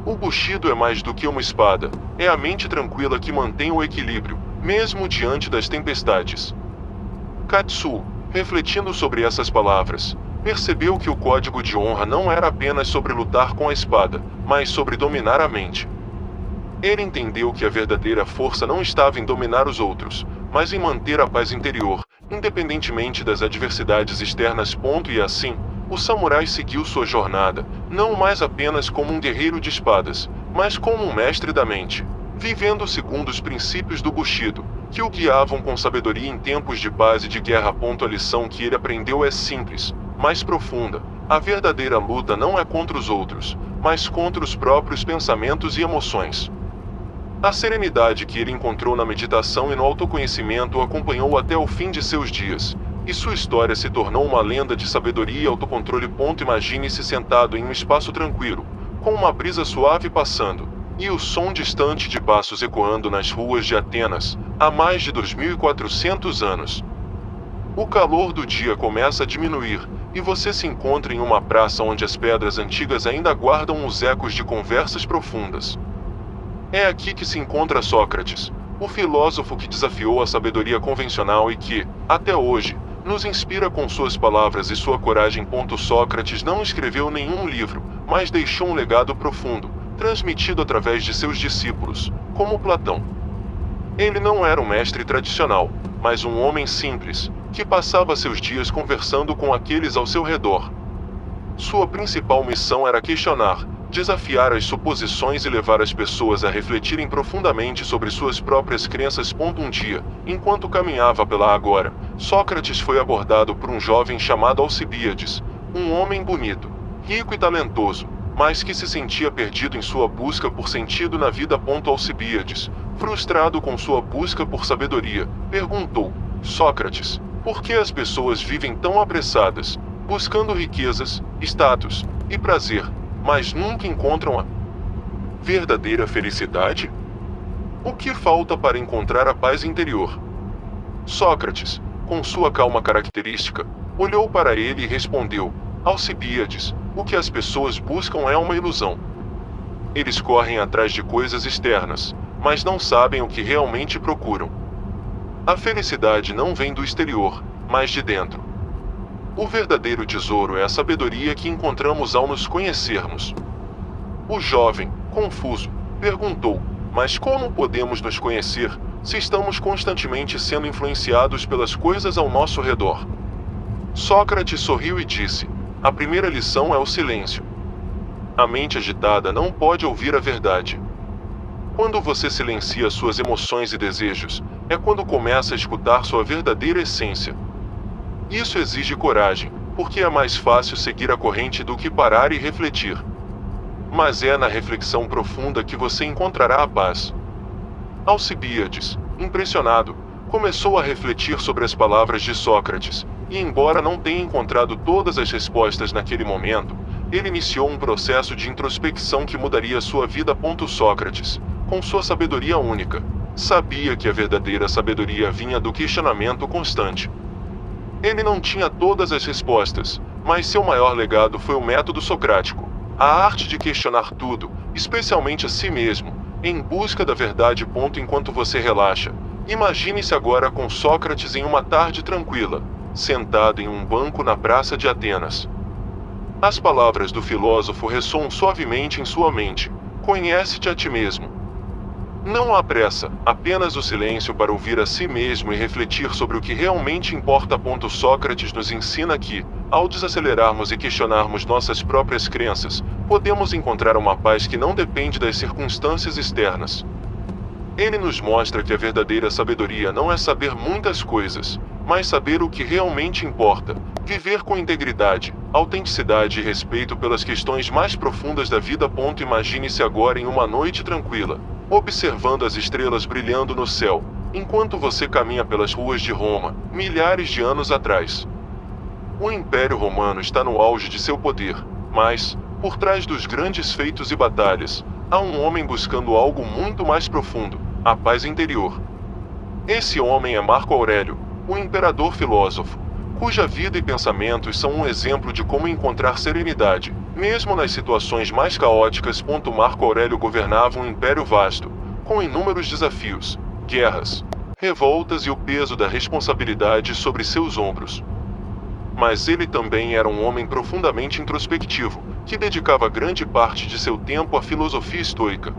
Speaker 1: O Bushido é mais do que uma espada, é a mente tranquila que mantém o equilíbrio, mesmo diante das tempestades." Katsuo, refletindo sobre essas palavras, percebeu que o código de honra não era apenas sobre lutar com a espada, mas sobre dominar a mente. Ele entendeu que a verdadeira força não estava em dominar os outros, mas em manter a paz interior, independentemente das adversidades externas. E assim, o samurai seguiu sua jornada, não mais apenas como um guerreiro de espadas, mas como um mestre da mente, vivendo segundo os princípios do Bushido, que o guiavam com sabedoria em tempos de paz e de guerra. A lição que ele aprendeu é simples, mas profunda: a verdadeira luta não é contra os outros, mas contra os próprios pensamentos e emoções. A serenidade que ele encontrou na meditação e no autoconhecimento o acompanhou até o fim de seus dias, e sua história se tornou uma lenda de sabedoria e autocontrole. Imagine-se sentado em um espaço tranquilo, com uma brisa suave passando, e o som distante de passos ecoando nas ruas de Atenas, há mais de 2400 anos. O calor do dia começa a diminuir, e você se encontra em uma praça onde as pedras antigas ainda guardam os ecos de conversas profundas. É aqui que se encontra Sócrates, o filósofo que desafiou a sabedoria convencional e que, até hoje, nos inspira com suas palavras e sua coragem. Sócrates não escreveu nenhum livro, mas deixou um legado profundo, transmitido através de seus discípulos, como Platão. Ele não era um mestre tradicional, mas um homem simples, que passava seus dias conversando com aqueles ao seu redor. Sua principal missão era questionar, desafiar as suposições e levar as pessoas a refletirem profundamente sobre suas próprias crenças. Um dia, enquanto caminhava pela Agora, Sócrates foi abordado por um jovem chamado Alcibíades, um homem bonito, rico e talentoso, mas que se sentia perdido em sua busca por sentido na vida. Alcibíades, frustrado com sua busca por sabedoria, perguntou: "Sócrates, por que as pessoas vivem tão apressadas, buscando riquezas, status e prazer, mas nunca encontram a verdadeira felicidade? O que falta para encontrar a paz interior?" Sócrates, com sua calma característica, olhou para ele e respondeu: "Alcibíades, o que as pessoas buscam é uma ilusão. Eles correm atrás de coisas externas, mas não sabem o que realmente procuram. A felicidade não vem do exterior, mas de dentro. O verdadeiro tesouro é a sabedoria que encontramos ao nos conhecermos." O jovem, confuso, perguntou: "Mas como podemos nos conhecer, se estamos constantemente sendo influenciados pelas coisas ao nosso redor?" Sócrates sorriu e disse: "A primeira lição é o silêncio. A mente agitada não pode ouvir a verdade. Quando você silencia suas emoções e desejos, é quando começa a escutar sua verdadeira essência. Isso exige coragem, porque é mais fácil seguir a corrente do que parar e refletir. Mas é na reflexão profunda que você encontrará a paz." Alcibíades, impressionado, começou a refletir sobre as palavras de Sócrates, e embora não tenha encontrado todas as respostas naquele momento, ele iniciou um processo de introspecção que mudaria sua vida. Sócrates, com sua sabedoria única, sabia que a verdadeira sabedoria vinha do questionamento constante. Ele não tinha todas as respostas, mas seu maior legado foi o método socrático, a arte de questionar tudo, especialmente a si mesmo, em busca da verdade. Enquanto você relaxa, imagine-se agora com Sócrates em uma tarde tranquila, sentado em um banco na praça de Atenas. As palavras do filósofo ressoam suavemente em sua mente: conhece-te a ti mesmo. Não há pressa, apenas o silêncio para ouvir a si mesmo e refletir sobre o que realmente importa. Sócrates nos ensina que, ao desacelerarmos e questionarmos nossas próprias crenças, podemos encontrar uma paz que não depende das circunstâncias externas. Ele nos mostra que a verdadeira sabedoria não é saber muitas coisas, mas saber o que realmente importa, viver com integridade, autenticidade e respeito pelas questões mais profundas da vida. Imagine-se agora em uma noite tranquila, observando as estrelas brilhando no céu, enquanto você caminha pelas ruas de Roma, milhares de anos atrás. O Império Romano está no auge de seu poder, mas, por trás dos grandes feitos e batalhas, há um homem buscando algo muito mais profundo: a paz interior. Esse homem é Marco Aurélio, o imperador filósofo, cuja vida e pensamentos são um exemplo de como encontrar serenidade, mesmo nas situações mais caóticas. Marco Aurélio governava um império vasto, com inúmeros desafios, guerras, revoltas e o peso da responsabilidade sobre seus ombros. Mas ele também era um homem profundamente introspectivo, que dedicava grande parte de seu tempo à filosofia estoica.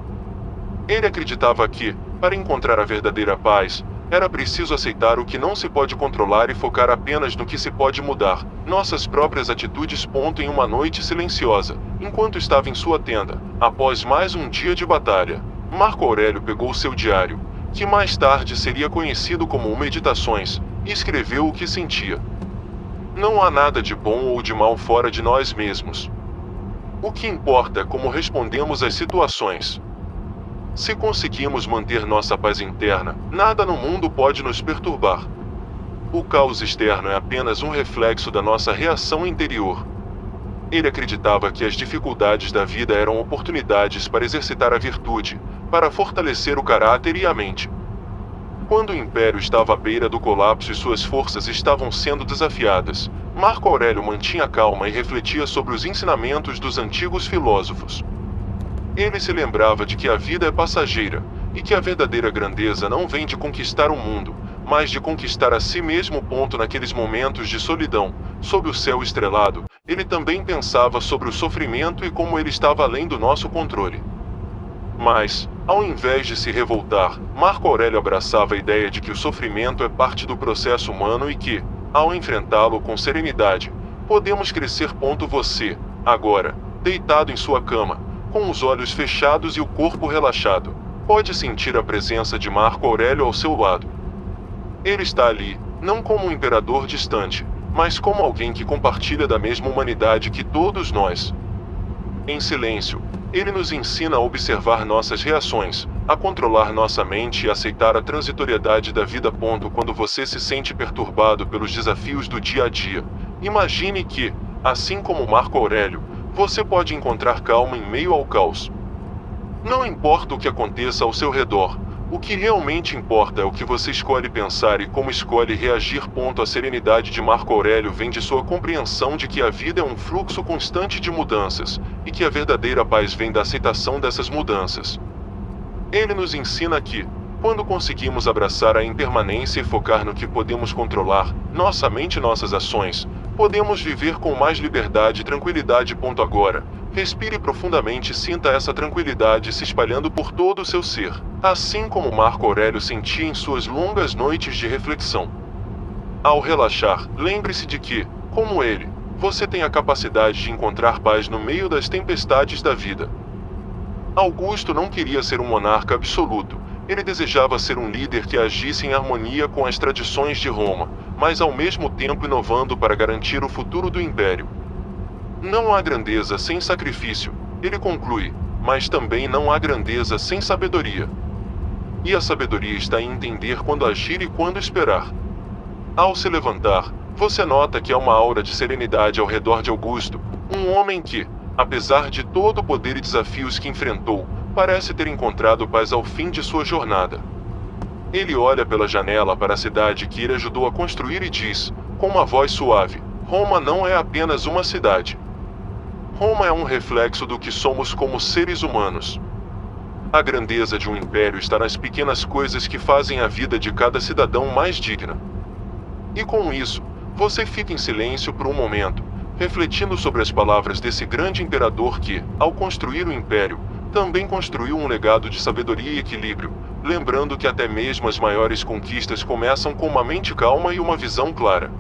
Speaker 1: Ele acreditava que, para encontrar a verdadeira paz, era preciso aceitar o que não se pode controlar e focar apenas no que se pode mudar, nossas próprias atitudes. Em uma noite silenciosa, enquanto estava em sua tenda, após mais um dia de batalha, Marco Aurélio pegou seu diário, que mais tarde seria conhecido como Meditações, e escreveu o que sentia. Não há nada de bom ou de mal fora de nós mesmos. O que importa é como respondemos às situações. Se conseguimos manter nossa paz interna, nada no mundo pode nos perturbar. O caos externo é apenas um reflexo da nossa reação interior. Ele acreditava que as dificuldades da vida eram oportunidades para exercitar a virtude, para fortalecer o caráter e a mente. Quando o império estava à beira do colapso e suas forças estavam sendo desafiadas, Marco Aurélio mantinha calma e refletia sobre os ensinamentos dos antigos filósofos. Ele se lembrava de que a vida é passageira, e que a verdadeira grandeza não vem de conquistar o mundo, mas de conquistar a si mesmo. Naqueles momentos de solidão, sob o céu estrelado, ele também pensava sobre o sofrimento e como ele estava além do nosso controle. Mas, ao invés de se revoltar, Marco Aurélio abraçava a ideia de que o sofrimento é parte do processo humano e que, ao enfrentá-lo com serenidade, podemos crescer. Você, agora, deitado em sua cama, com os olhos fechados e o corpo relaxado, pode sentir a presença de Marco Aurélio ao seu lado. Ele está ali, não como um imperador distante, mas como alguém que compartilha da mesma humanidade que todos nós. Em silêncio, ele nos ensina a observar nossas reações, a controlar nossa mente e aceitar a transitoriedade da vida. Quando você se sente perturbado pelos desafios do dia a dia, imagine que, assim como Marco Aurélio, você pode encontrar calma em meio ao caos. Não importa o que aconteça ao seu redor, o que realmente importa é o que você escolhe pensar e como escolhe reagir. A serenidade de Marco Aurélio vem de sua compreensão de que a vida é um fluxo constante de mudanças, e que a verdadeira paz vem da aceitação dessas mudanças. Ele nos ensina que, quando conseguimos abraçar a impermanência e focar no que podemos controlar, nossa mente e nossas ações, podemos viver com mais liberdade e tranquilidade. Agora, respire profundamente e sinta essa tranquilidade se espalhando por todo o seu ser, assim como Marco Aurélio sentia em suas longas noites de reflexão. Ao relaxar, lembre-se de que, como ele, você tem a capacidade de encontrar paz no meio das tempestades da vida. Augusto não queria ser um monarca absoluto. Ele desejava ser um líder que agisse em harmonia com as tradições de Roma, mas ao mesmo tempo inovando para garantir o futuro do império. Não há grandeza sem sacrifício, ele conclui, mas também não há grandeza sem sabedoria. E a sabedoria está em entender quando agir e quando esperar. Ao se levantar, você nota que há uma aura de serenidade ao redor de Augusto, um homem que, apesar de todo o poder e desafios que enfrentou, parece ter encontrado paz ao fim de sua jornada. Ele olha pela janela para a cidade que ele ajudou a construir e diz, com uma voz suave: Roma não é apenas uma cidade. Roma é um reflexo do que somos como seres humanos. A grandeza de um império está nas pequenas coisas que fazem a vida de cada cidadão mais digna. E com isso, você fica em silêncio por um momento, refletindo sobre as palavras desse grande imperador que, ao construir o império, também construiu um legado de sabedoria e equilíbrio, lembrando que até mesmo as maiores conquistas começam com uma mente calma e uma visão clara.